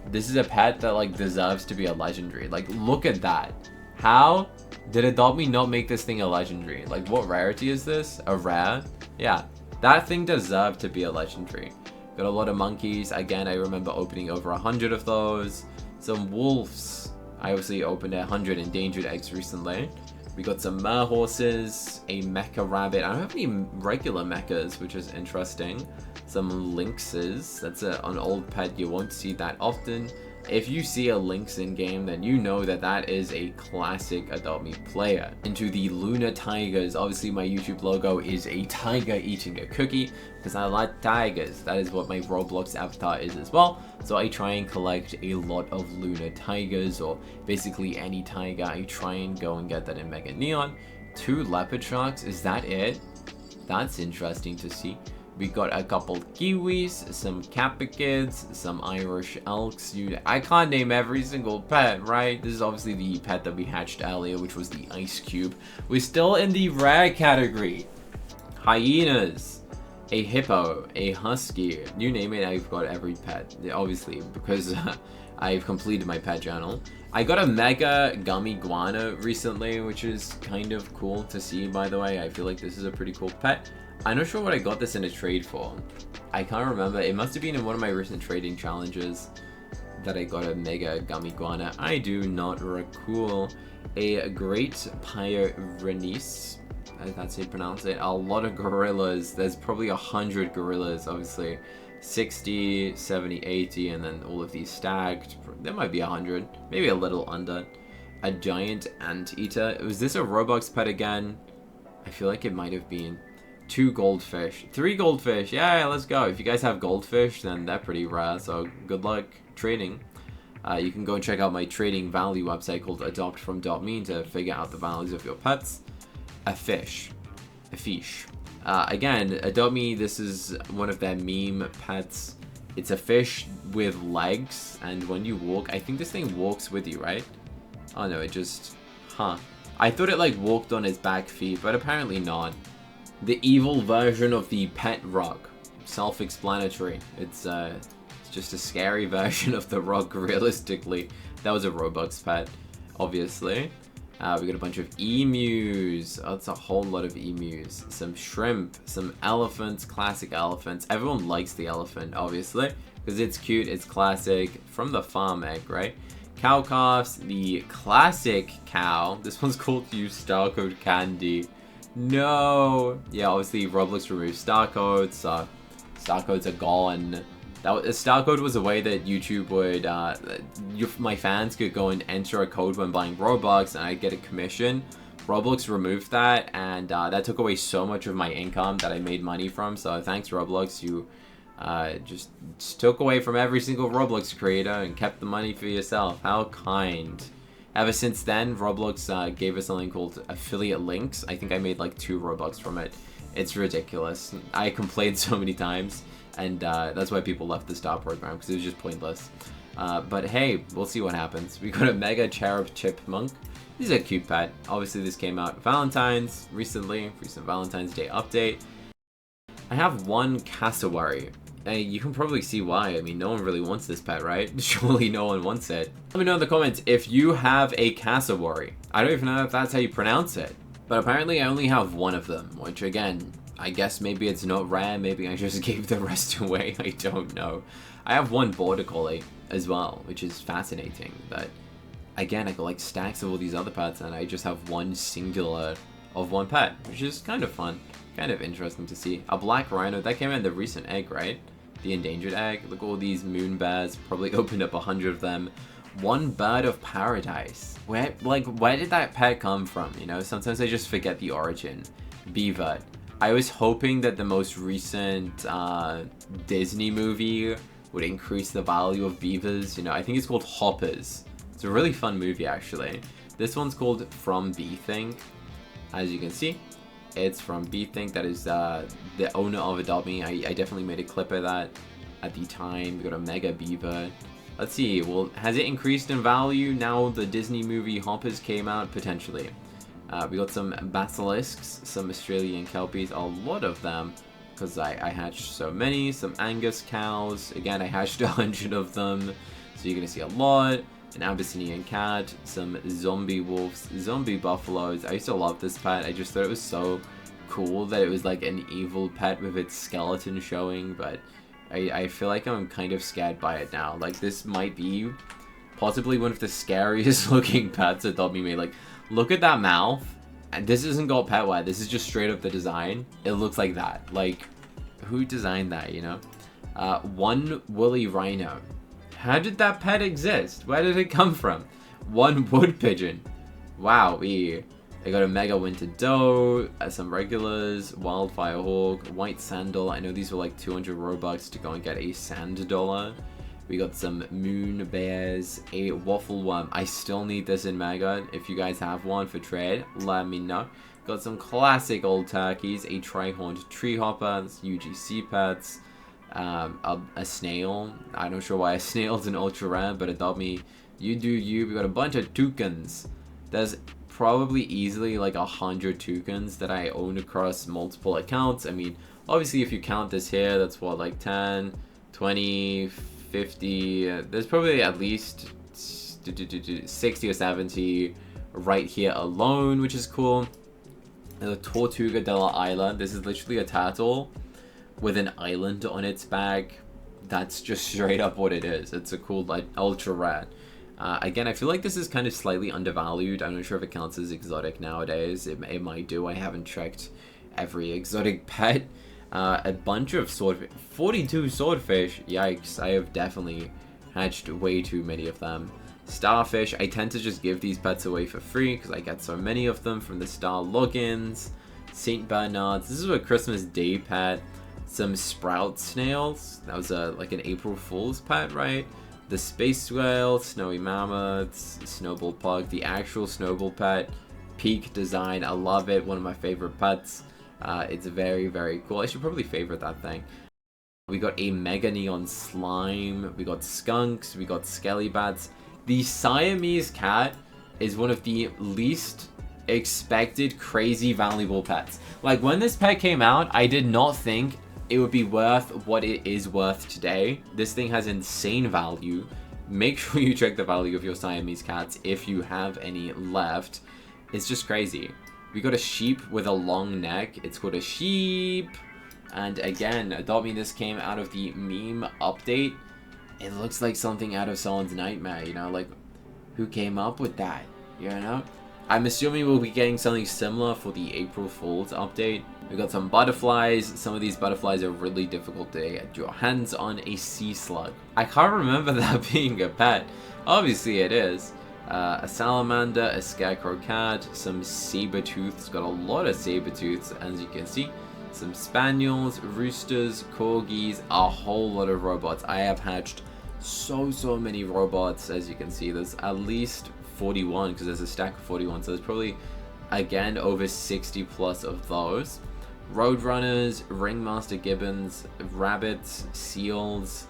This is a pet that like deserves to be a legendary. Like, look at that. How did Adopt Me not make this thing a legendary? Like, what rarity is this? A rare? Yeah, that thing deserved to be a legendary. Got a lot of monkeys. Again, I remember opening over 100 of those. Some wolves. I obviously opened 100 endangered eggs recently. We got some mer horses, a mecha rabbit. I don't have any regular mechas, which is interesting. Some lynxes. That's an old pet. You won't see that often. If you see a lynx in game, then you know that that is a classic Adopt Me player. Into the Lunar Tigers. Obviously, my YouTube logo is a tiger eating a cookie because I like tigers. That is what my Roblox avatar is as well. So I try and collect a lot of Lunar Tigers, or basically any tiger. I try and go and get that in Mega Neon. 2 leopard sharks. Is that it? That's interesting to see. We got a couple kiwis, some capikids, some Irish elks. I can't name every single pet, right? This is obviously the pet that we hatched earlier, which was the ice cube. We're still in the rare category. Hyenas, a hippo, a husky. You name it, I've got every pet. Obviously, because I've completed my pet journal. I got a mega gummy guana recently, which is kind of cool to see, by the way. I feel like this is a pretty cool pet. I'm not sure what I got this in a trade for. I can't remember. It must have been in one of my recent trading challenges that I got a mega gummy guana. I do not recall. A great pyrenees. That's how you pronounce it. A lot of gorillas. There's probably 100 gorillas, obviously. 60, 70, 80, and then all of these stacked. There might be 100. Maybe a little under. A giant anteater. Was this a Robux pet again? I feel like it might have been. 2 goldfish, 3 goldfish. Yeah, let's go. If you guys have goldfish, then they're pretty rare, so good luck trading. You can go and check out my trading value website called adoptfrom.me to figure out the values of your pets. A fish. Again, Adopt Me, this is one of their meme pets. It's a fish with legs, and when you walk, I think this thing walks with you, right? Oh no, it just, I thought it like walked on its back feet, but apparently not. The evil version of the pet rug. Self-explanatory. It's just a scary version of the rug, realistically. That was a Robux pet, obviously. We got a bunch of emus. Oh, that's a whole lot of emus. Some shrimp, some elephants, classic elephants. Everyone likes the elephant, obviously, because it's cute, it's classic. From the farm egg, right? Cow calves, the classic cow. This one's called Use Star Code Candy. No. Yeah, obviously Roblox removed star codes. Star codes are gone. A star code was a way that YouTube would, my fans could go and enter a code when buying Robux, and I'd get a commission. Roblox removed that, and that took away so much of my income that I made money from. So thanks, Roblox. You just took away from every single Roblox creator and kept the money for yourself. How kind. Ever since then, Roblox gave us something called affiliate links. I think I made like 2 Robux from it. It's ridiculous. I complained so many times, and that's why people left the star program, because it was just pointless. But hey, we'll see what happens. We got a mega cherub chipmunk. This is a cute pet. Obviously, this came out Valentine's recently, recent Valentine's Day update. I have one cassowary. You can probably see why. I mean, no one really wants this pet, right? Surely no one wants it. Let me know in the comments if you have a cassowary. I don't even know if that's how you pronounce it. But apparently I only have one of them, which again, I guess maybe it's not rare. Maybe I just gave the rest away. I don't know. I have one border collie as well, which is fascinating. That, again, I got like stacks of all these other pets, and I just have one singular of one pet, which is kind of fun. Kind of interesting to see. A black rhino, that came in the recent egg, right? The endangered egg. Look at all these moon bears. Probably opened up 100 of them. One bird of paradise. Where did that pet come from? You know, sometimes I just forget the origin. Beaver. I was hoping that the most recent Disney movie would increase the value of beavers. You know, I think it's called Hoppers. It's a really fun movie, actually. This one's called From Think. As you can see, it's from Think. That is the owner of Adopt Me. I definitely made a clip of that at the time. We got a mega beaver. Let's see, well, has it increased in value now the Disney movie Hoppers came out? Potentially. We got some basilisks, some Australian kelpies, a lot of them, because I hatched so many. Some Angus cows, again, I hatched 100 of them. So you're gonna see a lot. An Abyssinian cat, some zombie wolves, zombie buffaloes. I used to love this pet. I just thought it was so cool that it was like an evil pet with its skeleton showing, but I feel like I'm kind of scared by it now. Like, this might be possibly one of the scariest looking pets that Adopt Me made. Like, look at that mouth. And this isn't gold pet wear. This is just straight up the design. It looks like that. Like, who designed that, you know? One woolly rhino. How did that pet exist? Where did it come from? One wood pigeon. Wow, I got a mega winter doe, some regulars, wildfire hawk, white sandal. I know these were like 200 robux to go and get a sand dollar. We got some moon bears, a waffle worm. I still need this in mega. If you guys have one for trade, let me know. Got some classic old turkeys, a tri-horned tree hopper, that's UGC pets. A snail. I'm not sure why a snail's an ultra rare, but Adopt Me, you do you. We got a bunch of toucans. There's probably easily like 100 toucans that I own across multiple accounts. I mean, obviously if you count this here, that's what, like 10, 20, 50. There's probably at least 60 or 70 right here alone, which is cool. The Tortuga de la Isla. This is literally a turtle with an island on its back. That's just straight up what it is. It's a cool, like, ultra rare. Again, I feel like this is kind of slightly undervalued. I'm not sure if it counts as exotic nowadays. It might do. I haven't checked every exotic pet. A bunch of swordfish. 42 swordfish. Yikes. I have definitely hatched way too many of them. Starfish. I tend to just give these pets away for free because I get so many of them from the star logins. St. Bernards. This is a Christmas Day pet. Some sprout snails. That was like an April Fool's pet, right? The space whale, snowy mammoths, snowball pug, the actual snowball pet. Peak design. I love it. One of my favorite pets. It's very, very cool. I should probably favorite that thing. We got a mega neon slime. We got skunks. We got skelly bats. The Siamese cat is one of the least expected crazy valuable pets. Like, when this pet came out, I did not think it would be worth what it is worth today. This thing has insane value. Make sure you check the value of your Siamese cats if you have any left. It's just crazy. We got a sheep with a long neck. It's called a sheep. And again, Adopt Me, this came out of the meme update. It looks like something out of someone's nightmare, you know? Like, who came up with that, you know? I'm assuming we'll be getting something similar for the April Fool's update. We got some butterflies. Some of these butterflies are really difficult to get your hands on. A sea slug. I can't remember that being a pet. Obviously it is. A salamander, a scarecrow cat, some saber-tooths. Got a lot of saber-tooths, as you can see. Some spaniels, roosters, corgis, a whole lot of robots. I have hatched so many robots, as you can see. There's at least 41 because there's a stack of 41, so there's probably, again, over 60 plus of those. Roadrunners, ringmaster gibbons, rabbits, seals,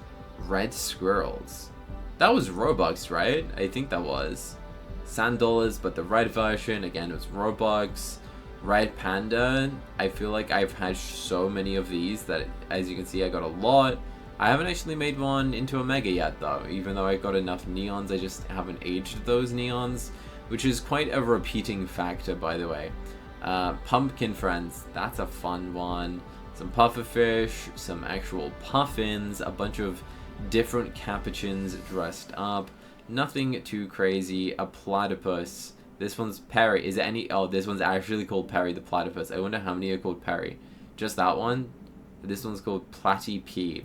red squirrels. That was Robux, right? I think that was. Sand dollars, but the red version, again, it was Robux. Red panda, I feel like I've hatched so many of these that, as you can see, I got a lot. I haven't actually made one into a mega yet, though. Even though I got enough neons, I just haven't aged those neons, which is quite a repeating factor, by the way. Pumpkin friends, that's a fun one. Some pufferfish, some actual puffins, a bunch of different capuchins dressed up. Nothing too crazy. A platypus. This one's Perry. Is it any... Oh, this one's actually called Perry the platypus. I wonder how many are called Perry. Just that one? This one's called Platy P.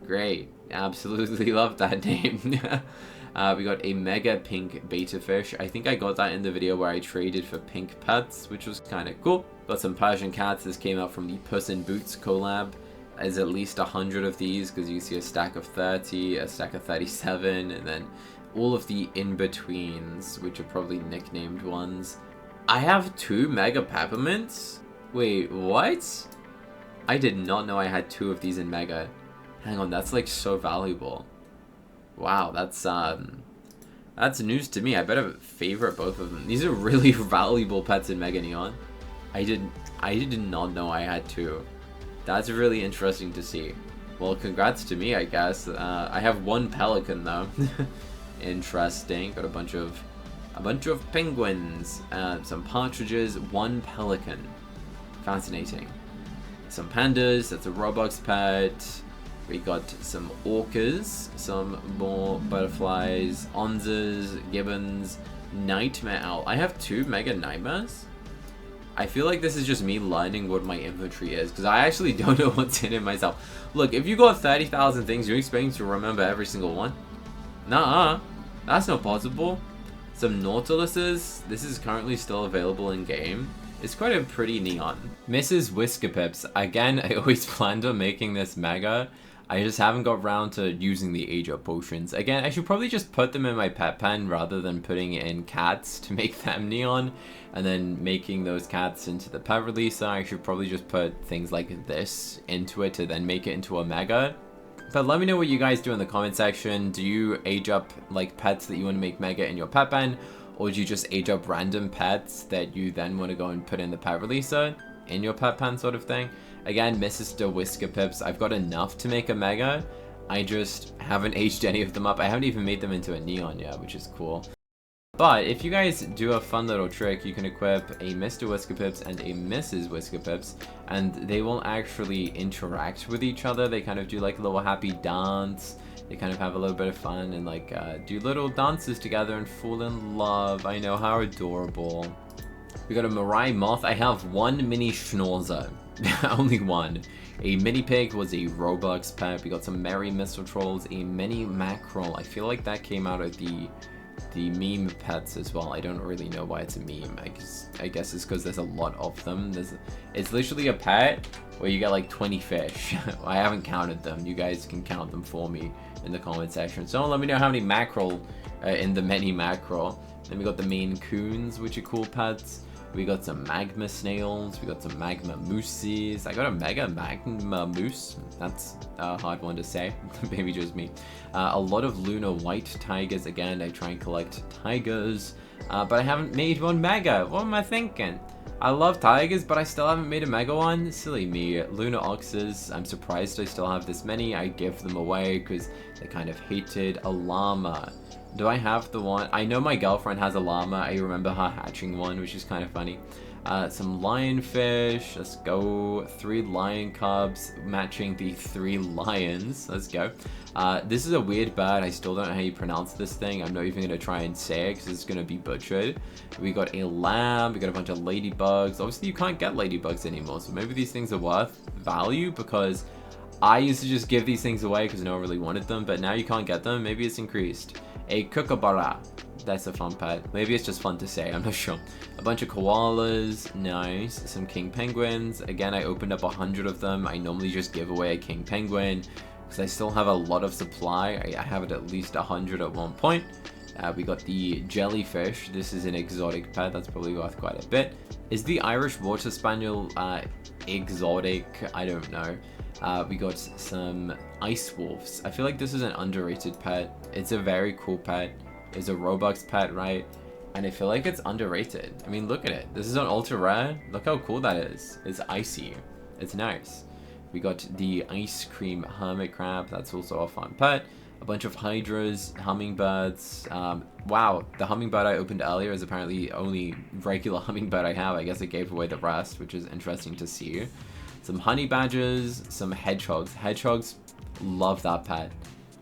Great. Absolutely love that name. We got a mega pink beta fish. I think I got that in the video where I traded for pink pets, which was kind of cool. Got some Persian cats. This came out from the Puss in Boots collab. There's at least 100 of these because you see a stack of 30, a stack of 37, and then all of the in-betweens, which are probably nicknamed ones. I have 2 mega peppermints? Wait, what? I did not know I had 2 of these in mega. Hang on, that's like so valuable. Wow, that's news to me. I better favorite both of them. These are really valuable pets in Mega Neon. I did not know I had 2. That's really interesting to see. Well, congrats to me, I guess. I have one pelican though. Interesting. Got a bunch of penguins, some partridges, one pelican. Fascinating. Some pandas. That's a Roblox pet. We got some orcas, some more butterflies, onzas, gibbons, nightmare owl. I have 2 mega nightmares. I feel like this is just me learning what my inventory is, because I actually don't know what's in it myself. Look, if you got 30,000 things, you expect me to remember every single one? Nah, that's not possible. Some nautiluses. This is currently still available in game. It's quite a pretty neon. Mrs. Whiskerpips. Again, I always planned on making this mega. I just haven't got around to using the age up potions. Again, I should probably just put them in my pet pen rather than putting in cats to make them neon and then making those cats into the pet releaser. I should probably just put things like this into it to then make it into a mega. But let me know what you guys do in the comment section. Do you age up like pets that you want to make mega in your pet pen? Or do you just age up random pets that you then want to go and put in the pet releaser in your pet pen sort of thing? Again, Mrs. Whiskerpips, I've got enough to make a mega. I just haven't aged any of them up. I haven't even made them into a neon yet, which is cool. But if you guys do a fun little trick, you can equip a Mr. Whiskerpips and a Mrs. Whiskerpips, and they will actually interact with each other. They kind of do like a little happy dance. They kind of have a little bit of fun and like do little dances together and fall in love. I know, how adorable. We got a Mirai Moth. I have 1 mini Schnauzer. Only 1. A mini pig was a Robux pet. We got some merry missile trolls, a mini mackerel. I feel like that came out of the meme pets as well. I don't really know why it's a meme. I guess it's because there's a lot of them. It's literally a pet where you get like 20 fish. I haven't counted them. You guys can count them for me in the comment section. So let me know how many mackerel in the mini mackerel. Then we got the Maine Coons, which are cool pets. We got some magma snails. We got some magma mooses. I got a mega magma moose. That's a hard one to say. Maybe just me. A lot of lunar white tigers. Again, I try and collect tigers. But I haven't made one mega. What am I thinking? I love tigers, but I still haven't made a mega one. Silly me. Lunar oxes. I'm surprised I still have this many. I give them away because they kind of hated. A llama. Do I have the one? I know my girlfriend has a llama. I remember her hatching one, which is kind of funny. Some lionfish. Let's go. 3 lion cubs matching the 3 lions. Let's go. This is a weird bird. I still don't know how you pronounce this thing. I'm not even going to try and say it because it's going to be butchered. We got a lamb. We got a bunch of ladybugs. Obviously, you can't get ladybugs anymore. So maybe these things are worth value because I used to just give these things away because no one really wanted them. But now you can't get them. Maybe it's increased. A kookaburra. That's a fun pet. Maybe it's just fun to say. I'm not sure. A bunch of koalas. Nice. Some king penguins. Again, I opened up 100 of them. I normally just give away a king penguin because I still have a lot of supply. I have it at least 100 at one point. We got the jellyfish. This is an exotic pet. That's probably worth quite a bit. Is the Irish Water Spaniel exotic? I don't know. We got some ice wolves. I feel like this is an underrated pet. It's a very cool pet. It's a Robux pet, right? And I feel like it's underrated. I mean, look at it. This is an ultra rare. Look how cool that is. It's icy. It's nice. We got the ice cream hermit crab. That's also a fun pet. A bunch of hydras, hummingbirds. Wow, the hummingbird I opened earlier is apparently only regular hummingbird I have. I guess I gave away the rest, which is interesting to see. Some honey badgers, some hedgehogs. Hedgehogs, love that pet.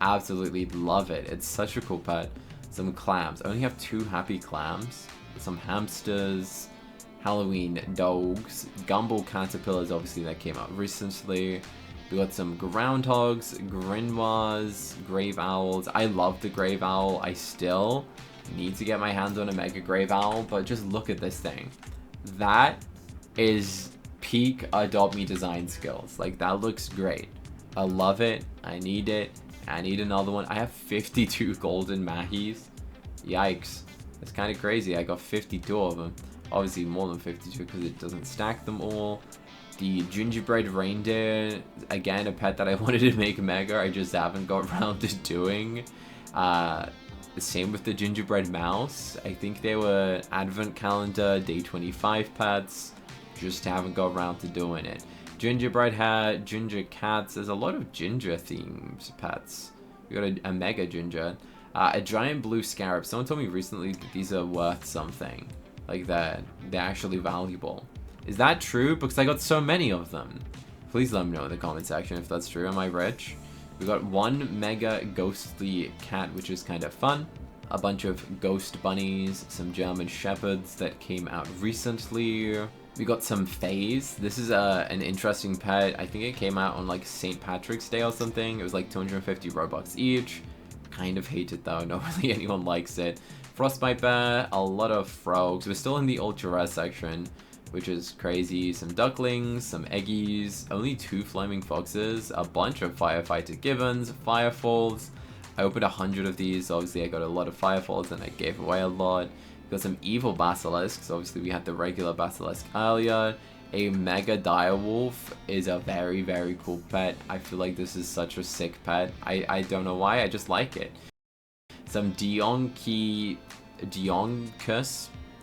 Absolutely love it. It's such a cool pet. Some clams. I only have 2 happy clams. Some hamsters. Halloween dogs. Gumball caterpillars, obviously that came out recently. We got some groundhogs, grimoires, grave owls. I love the grave owl. I still need to get my hands on a mega grave owl, but just look at this thing. That is peak Adopt Me design skills. Like, that looks great. I love it. I need it. I need another one. I have 52 golden mahis. Yikes. That's kind of crazy. I got 52 of them. Obviously more than 52 because it doesn't stack them all. The gingerbread reindeer, again, a pet that I wanted to make mega. I just haven't got around to doing. The same with the gingerbread mouse. I think they were advent calendar, day 25 pets. Just haven't got around to doing it. Gingerbread hat, ginger cats. There's a lot of ginger themed pets. We got a mega ginger. A giant blue scarab. Someone told me recently that these are worth something. Like they're actually valuable. Is that true? Because I got so many of them. Please let me know in the comment section if that's true. Am I rich? We got one mega ghostly cat, which is kind of fun. A bunch of ghost bunnies, some German shepherds that came out recently. We got some fays. This is an interesting pet. I think it came out on like St. Patrick's Day or something. It was like 250 Robux each. Kind of hate it though. Not really anyone likes it. Frostbite bear, a lot of frogs. We're still in the ultra rare section, which is crazy. Some ducklings, some eggies, only 2 flaming foxes, a bunch of firefighter gibbons, firefalls. I opened 100 of these, so obviously I got a lot of firefalls and I gave away a lot. Got some evil basilisks. Obviously we had the regular basilisk earlier. A mega direwolf is a very, very cool pet. I feel like this is such a sick pet. I don't know why, I just like it. Some Dionkus.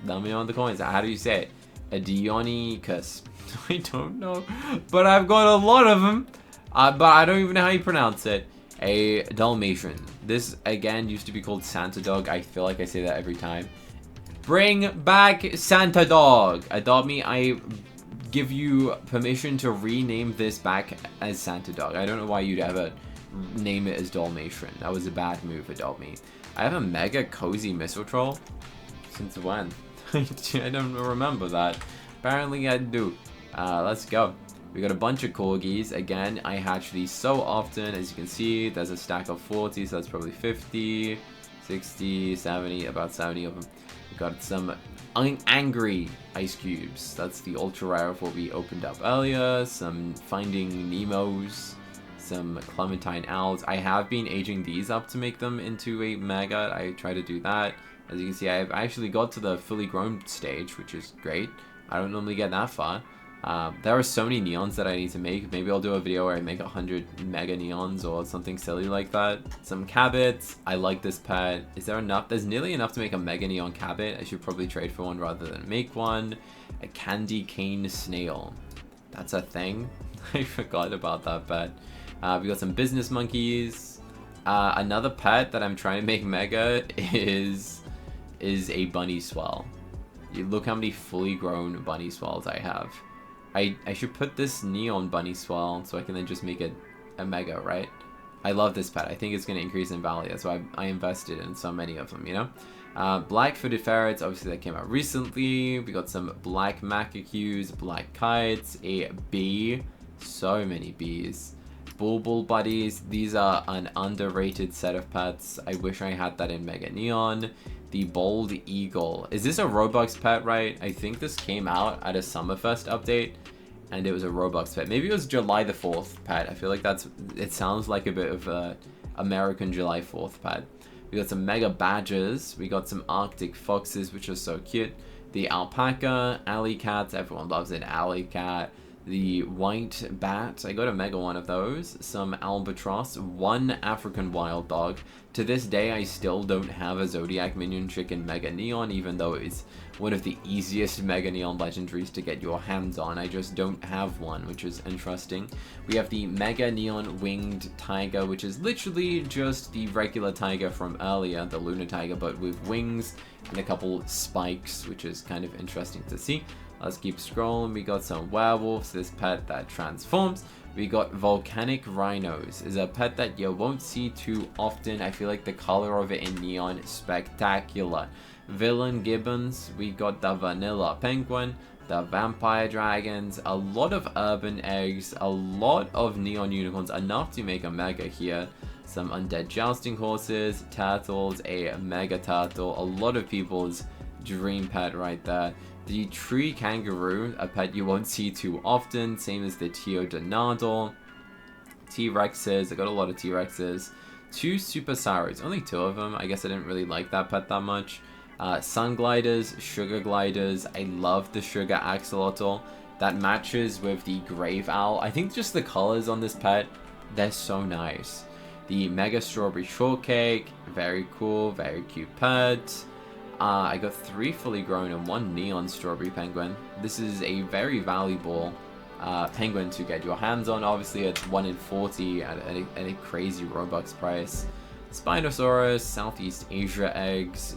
Let me know in the comments. How do you say it? A Dionkus. I don't know. But I've got a lot of them. But I don't even know how you pronounce it. A Dalmatian. This, again, used to be called Santa Dog. I feel like I say that every time. Bring back Santa Dog. Adopt me. I give you permission to rename this back as Santa Dog. I don't know why you'd ever name it as Dalmatian. That was a bad move, Adopt me. I have a mega cozy mistletoe. Since when? I don't remember that. Apparently I do. Let's go. We got a bunch of corgis. Again, I hatch these so often. As you can see, there's a stack of 40, so that's probably 50, 60, 70, about 70 of them. We got some angry ice cubes. That's the ultra rare of what we opened up earlier. Some Finding Nemos. Some Clementine owls. I have been aging these up to make them into a mega. I try to do that. As you can see, I've actually got to the fully grown stage, which is great. I don't normally get that far. There are so many neons that I need to make. Maybe I'll do a video where I make 100 mega neons or something silly like that. Some cabbits. I like this pet. Is there enough? There's nearly enough to make a mega neon cabbit. I should probably trade for one rather than make one. A candy cane snail. That's a thing. I forgot about that pet. We got some business monkeys. Another pet that I'm trying to make mega is a bunny swell. You look how many fully grown bunny swells I have. I should put this neon bunny swell so I can then just make it a mega, right? I love this pet. I think it's going to increase in value. That's why I invested in so many of them, you know? Black-footed ferrets, obviously that came out recently. We got some black macacus, black kites, a bee. So many bees. Bulbul buddies. These are an underrated set of pets. I wish I had that in Mega Neon. The bald eagle. Is this a Robux pet, right? I think this came out at a Summerfest update, and it was a Robux pet. Maybe it was July the 4th pet. I feel like it sounds like a bit of a American July 4th pet. We got some mega badgers. We got some Arctic foxes, which are so cute. The alpaca, alley cats. Everyone loves an alley cat. The white bat, I got a mega one of those. Some albatross, one African wild dog. To this day, I still don't have a Zodiac minion chicken Mega Neon, even though it's one of the easiest Mega Neon legendaries to get your hands on. I just don't have one, which is interesting. We have the Mega Neon winged tiger, which is literally just the regular tiger from earlier, the lunar tiger, but with wings and a couple spikes, which is kind of interesting to see. Let's keep scrolling. We got some werewolves, this pet that transforms. We got volcanic rhinos, is a pet that you won't see too often. I feel like the color of it in neon is spectacular. Villain gibbons, we got the vanilla penguin, the vampire dragons, a lot of urban eggs, a lot of neon unicorns, enough to make a mega here. Some undead jousting horses, turtles, a mega turtle, a lot of people's dream pet right there. The tree kangaroo, a pet you won't see too often, same as the Teodonadal. T-Rexes, I got a lot of T-Rexes. 2 super saros, only 2 of them. I guess I didn't really like that pet that much. Sun gliders, sugar gliders. I love the sugar axolotl. That matches with the grave owl. I think just the colors on this pet, they're so nice. The mega strawberry shortcake, very cool, very cute pet. I got 3 fully grown and 1 neon strawberry penguin. This is a very valuable penguin to get your hands on. Obviously, it's 1 in 40 at a crazy Robux price. Spinosaurus, Southeast Asia eggs,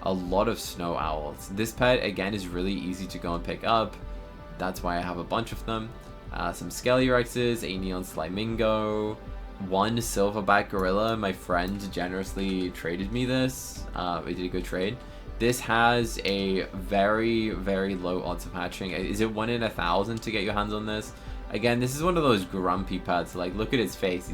a lot of snow owls. This pet, again, is really easy to go and pick up. That's why I have a bunch of them. Some Skelurexes, a Neon Slimingo, 1 silverback gorilla. My friend generously traded me this. We did a good trade. This has a very, very low odds of hatching. Is it 1 in 1,000 to get your hands on this? Again, this is one of those grumpy pets. Like, look at his face.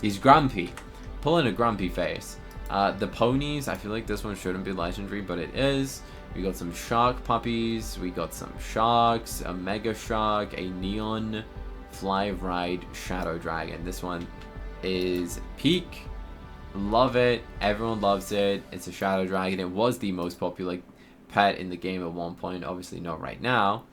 He's grumpy. Pulling a grumpy face. The ponies, I feel like this one shouldn't be legendary, but it is. We got some shark puppies. We got some sharks, a mega shark, a neon fly ride shadow dragon. This one is peak. Love it. Everyone loves it. It's a shadow dragon. It was the most popular pet in the game at one point. Obviously not right now.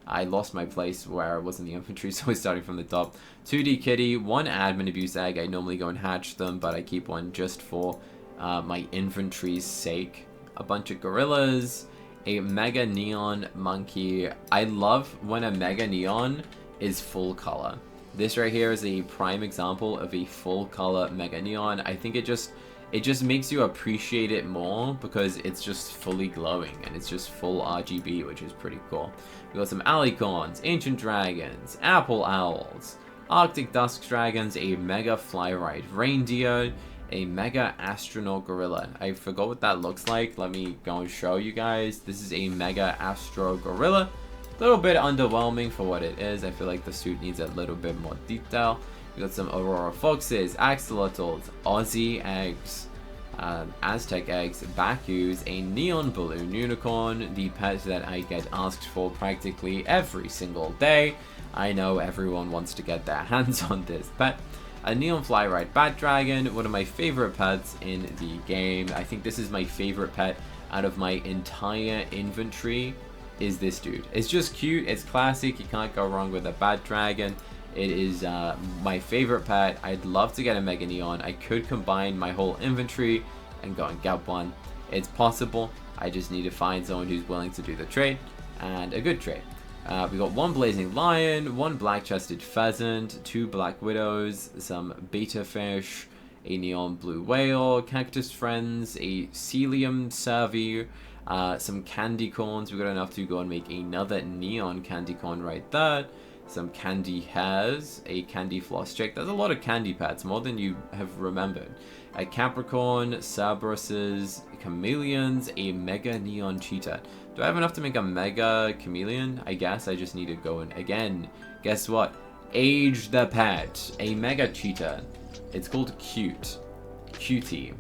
I lost my place where I was in the infantry, so we're starting from the top. 2D kitty, 1 admin abuse egg. I normally go and hatch them, but I keep 1 just for my infantry's sake. A bunch of gorillas, a mega neon monkey. I love when a mega neon is full color. This right here is a prime example of a full color mega neon. I think it just makes you appreciate it more because it's just fully glowing and it's just full RGB, which is pretty cool. We got some alicorns, ancient dragons, apple owls, arctic dusk dragons, a mega fly ride reindeer, a mega astronaut gorilla. I forgot what that looks like. Let me go and show you guys. This is a mega astro gorilla. A little bit underwhelming for what it is. I feel like the suit needs a little bit more detail. We got some aurora foxes, axolotls, Aussie eggs, Aztec eggs, Bakus, a neon balloon unicorn, the pet that I get asked for practically every single day. I know everyone wants to get their hands on this pet. A neon fly ride bat dragon, one of my favorite pets in the game. I think this is my favorite pet out of my entire inventory. Is this dude. It's just cute, it's classic, you can't go wrong with a bat dragon. It is my favorite pet. I'd love to get a mega neon. I could combine my whole inventory and go and get one. It's possible. I just need to find someone who's willing to do the trade, and a good trade. We got 1 blazing lion, 1 black-chested pheasant, 2 black widows, some beta fish, a neon blue whale, cactus friends, a celium cervi, some candy corns. We got enough to go and make another neon candy corn right there. Some candy hares, a candy floss chick. There's a lot of candy pets, more than you have remembered. A Capricorn, Cerberuses, chameleons, a mega neon cheetah. Do I have enough to make a mega chameleon? I guess I just need to go and, again, guess what? Age the pet. A mega cheetah. It's called cute. Cutie.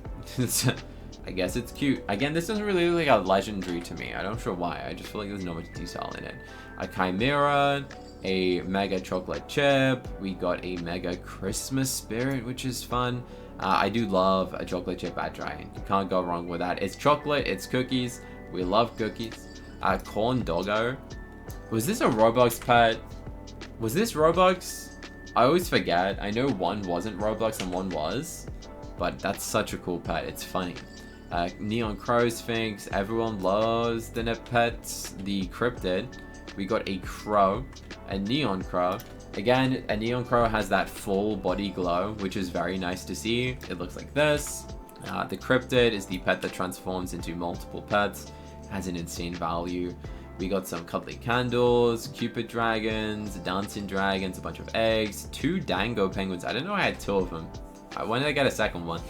I guess it's cute. Again, this doesn't really look like a legendary to me. I'm not sure why. I just feel like there's not much detail in it. A chimera, a mega chocolate chip. We got a mega Christmas spirit, which is fun. I do love a chocolate chip bat dragon. You can't go wrong with that. It's chocolate, it's cookies. We love cookies. Corn doggo. Was this a Roblox pet? Was this Roblox? I always forget. I know 1 wasn't Roblox and 1 was. But that's such a cool pet. It's funny. Neon crow sphinx. Everyone loves the net pets. The cryptid. We got a crow. A neon crow. Again, a neon crow has that full body glow, which is very nice to see. It looks like this. The cryptid is the pet that transforms into multiple pets. Has an insane value. We got some cuddly candles, cupid dragons, dancing dragons, a bunch of eggs, 2 dango penguins. I didn't know I had 2 of them. When did I get a second one?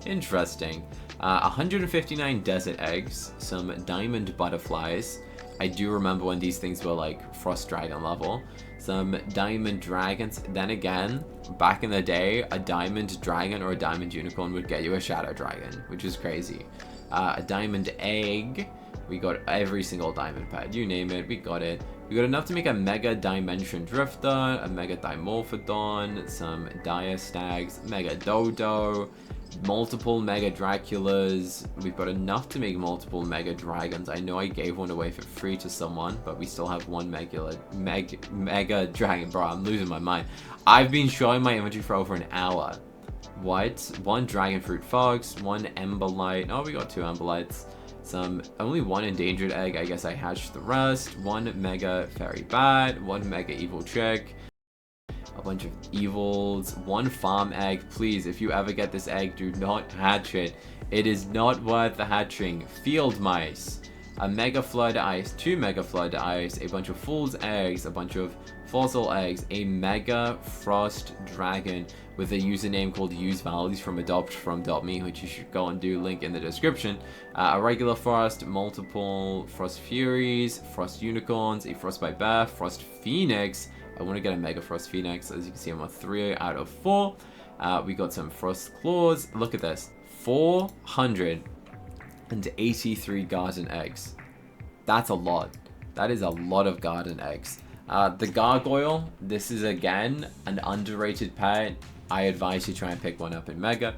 Interesting. 159 desert eggs, some diamond butterflies. I do remember when these things were like frost dragon level. Some diamond dragons. Then again, back in the day, a diamond dragon or a diamond unicorn would get you a shadow dragon, which is crazy. A diamond egg. We got every single diamond pet. You name it, we got it. We got enough to make a mega dimension drifter, a mega dimorphodon, some dire stags, mega dodo, multiple mega Draculas. We've got enough to make multiple mega dragons. I know I gave one away for free to someone, but we still have 1 mega dragon. Bro, I'm losing my mind. I've been showing my inventory for over an hour. What? 1 dragon fruit fox, 1 ember light. Oh, we got 2 ember lights. only one endangered egg. I guess I hatched the rest. One mega fairy bat, one mega evil chick, a bunch of evils, one farm egg. Please, if you ever get this egg, do not hatch it. It is not worth the hatching. Field mice, a mega flood ice, two mega flood ice, a bunch of fool's eggs, a bunch of fossil eggs, a mega frost dragon with a username called usevalues from adopt.from.me, which you should go and do, link in the description. A regular frost, multiple frost furies, frost unicorns, a frostbite bear, frost phoenix. I want to get a mega frost phoenix. As you can see, I'm on 3 out of 4. We got some frost claws. Look at this, 483 garden eggs. That's a lot. That is a lot of garden eggs. The gargoyle, this is again an underrated pet. I advise you try and pick one up in Mega.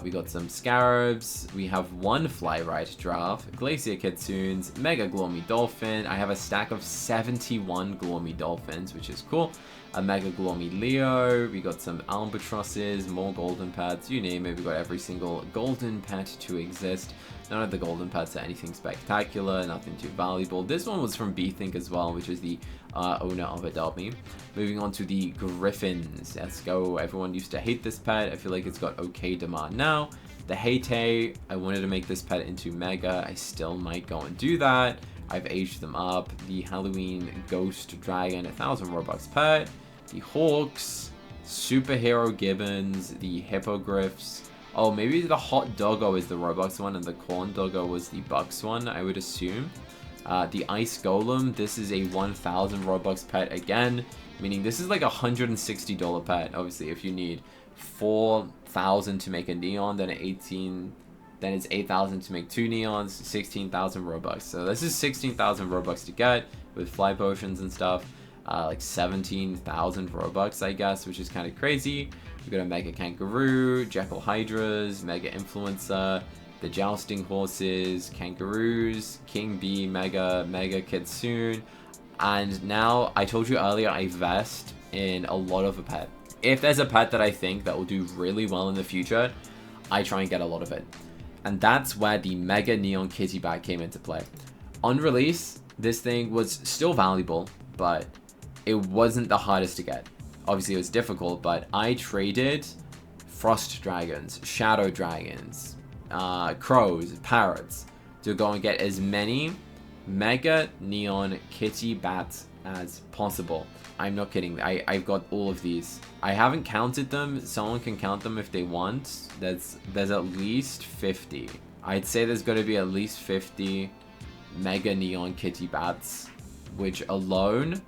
We got some scarabs. We have one flyride giraffe, glacier kitsunes, mega gloomy dolphin. I have a stack of 71 gloomy dolphins, which is cool. A mega gloomy leo. We got some albatrosses, more golden pets, you name it. We got every single golden pet to exist. None of the golden pets are anything spectacular, nothing too valuable. This one was from Bethink as well, which is the owner of Adopt Me. Moving on to the griffins. Let's go. Everyone used to hate this pet. I feel like it's got okay demand now. The Heytay, I wanted to make this pet into Mega. I still might go and do that. I've aged them up. The Halloween Ghost Dragon, 1,000 Robux pet. The Hawks, Superhero Gibbons, the Hippogriffs. Oh, maybe the Hot Doggo is the Robux one and the Corn Doggo was the Bucks one, I would assume. The Ice Golem, this is a 1,000 Robux pet again, meaning this is like a $160 pet. Obviously, if you need 4,000 to make a neon, then it's 8,000 to make 2 neons, 16,000 Robux. So this is 16,000 Robux to get with fly potions and stuff. Like 17,000 Robux, I guess, which is kind of crazy. We got a Mega Kangaroo, Jekyll Hydras, Mega Influencer, the Jousting Horses, Kangaroos, King Bee, Mega Kitsune, and now, I told you earlier, I vest in a lot of a pet. If there's a pet that I think that will do really well in the future, I try and get a lot of it. And that's where the Mega Neon Kitty Bat came into play. On release, this thing was still valuable, but it wasn't the hardest to get. Obviously, it was difficult, but I traded frost dragons, shadow dragons, crows, parrots to go and get as many Mega Neon Kitty Bats as possible. I'm not kidding. I've got all of these. I haven't counted them. Someone can count them if they want. There's at least 50. I'd say there's going to be at least 50 Mega Neon Kitty Bats, which alone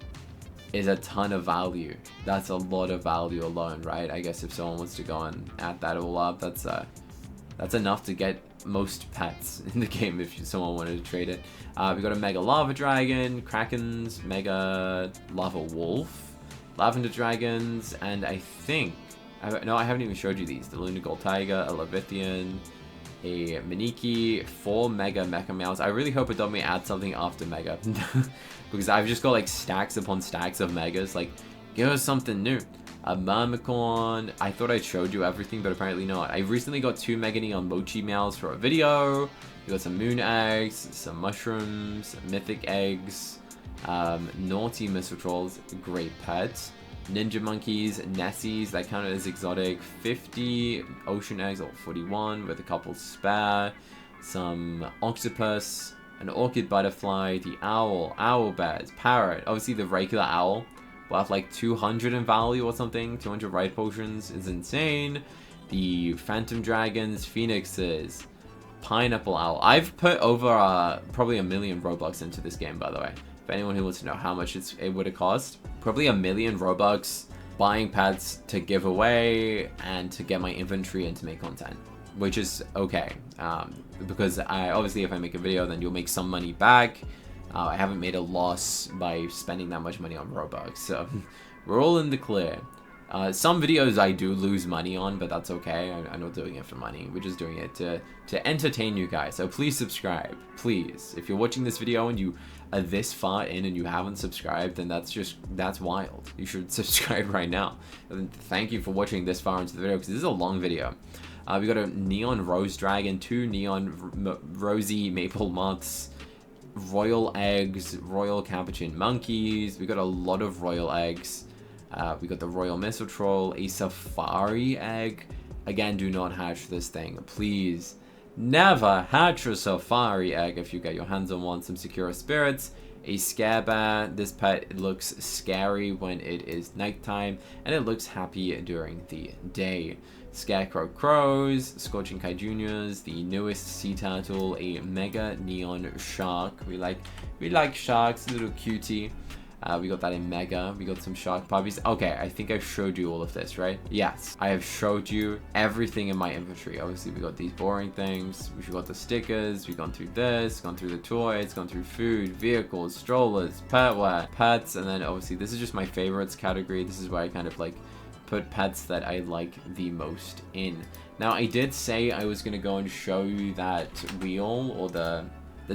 is a ton of value. That's a lot of value alone, right? I guess if someone wants to go and add that all up, that's enough to get most pets in the game if someone wanted to trade it. We got a Mega Lava Dragon, Krakens, Mega Lava Wolf, Lavender Dragons, and I think... no, I haven't even showed you these. The Lunar Gold Tiger, a Levithian, a Maniki, 4 Mega Mecha Meows. I really hope Adopt Me adds something after Mega. Because I've just got like stacks upon stacks of Megas. Like, give us something new. A Mermicorn. I thought I showed you everything, but apparently not. I recently got 2 Mega Neon Mochi Meows for a video. We got some Moon Eggs, some Mushrooms, Mythic Eggs, Naughty Missile Trolls, great pets. Ninja Monkeys, Nessies, that counted as exotic. 50 Ocean Eggs, or 41, with a couple spare. Some Octopus, an Orchid Butterfly, the Owl, Owlbears, Parrot. Obviously the regular Owl will have like 200 in value or something. 200 Ride Potions is insane. The Phantom Dragons, Phoenixes, Pineapple Owl. I've put over probably 1 million Robux into this game, by the way. For anyone who wants to know how much it would have cost. Probably 1 million Robux buying pets to give away and to get my inventory and to make content. Which is okay. Because obviously if I make a video, then you'll make some money back. I haven't made a loss by spending that much money on Robux. So we're all in the clear. Some videos I do lose money on, but that's okay. I'm not doing it for money. We're just doing it to entertain you guys. So please subscribe, please. If you're watching this video and you are this far in and you haven't subscribed, then that's wild. You should subscribe right now. And thank you for watching this far into the video, because this is a long video. We got a neon rose dragon, 2 neon rosy maple moths, royal eggs, royal capuchin monkeys. We got a lot of royal eggs. We got the royal missile troll, a safari egg. Again, do not hatch this thing, please. Never hatch a safari egg if you get your hands on one. Some secure spirits, a scare bear. This pet looks scary when it is nighttime, and it looks happy during the day. Scarecrow crows, Scorching Kai Juniors, the newest sea turtle, a mega neon shark. We like sharks, a little cutie. We got that in mega. We got some shark puppies. Okay, I think I've showed you all of this, right? Yes, I have showed you everything in my inventory. Obviously, we got these boring things. We got the stickers. We've gone through this, gone through the toys, gone through food, vehicles, strollers, petware, pets, and then obviously this is just my favorites category. This is where I kind of like put pets that I like the most in. Now, I did say I was gonna go and show you that wheel, or the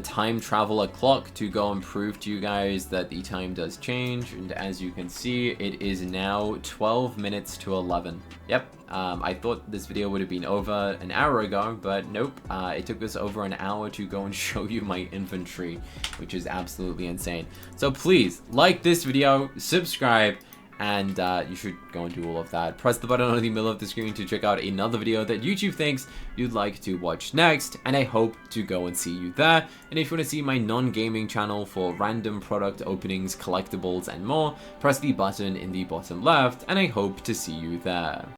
time traveler clock, to go and prove to you guys that the time does change. And as you can see, it is now 12 minutes to 11. Yep, I thought this video would have been over an hour ago, but nope. It took us over an hour to go and show you my inventory, which is absolutely insane. So please, like this video, subscribe, and you should go and do all of that. Press the button on the middle of the screen to check out another video that YouTube thinks you'd like to watch next, and I hope to go and see you there. And if you want to see my non-gaming channel for random product openings, collectibles, and more, press the button in the bottom left, and I hope to see you there.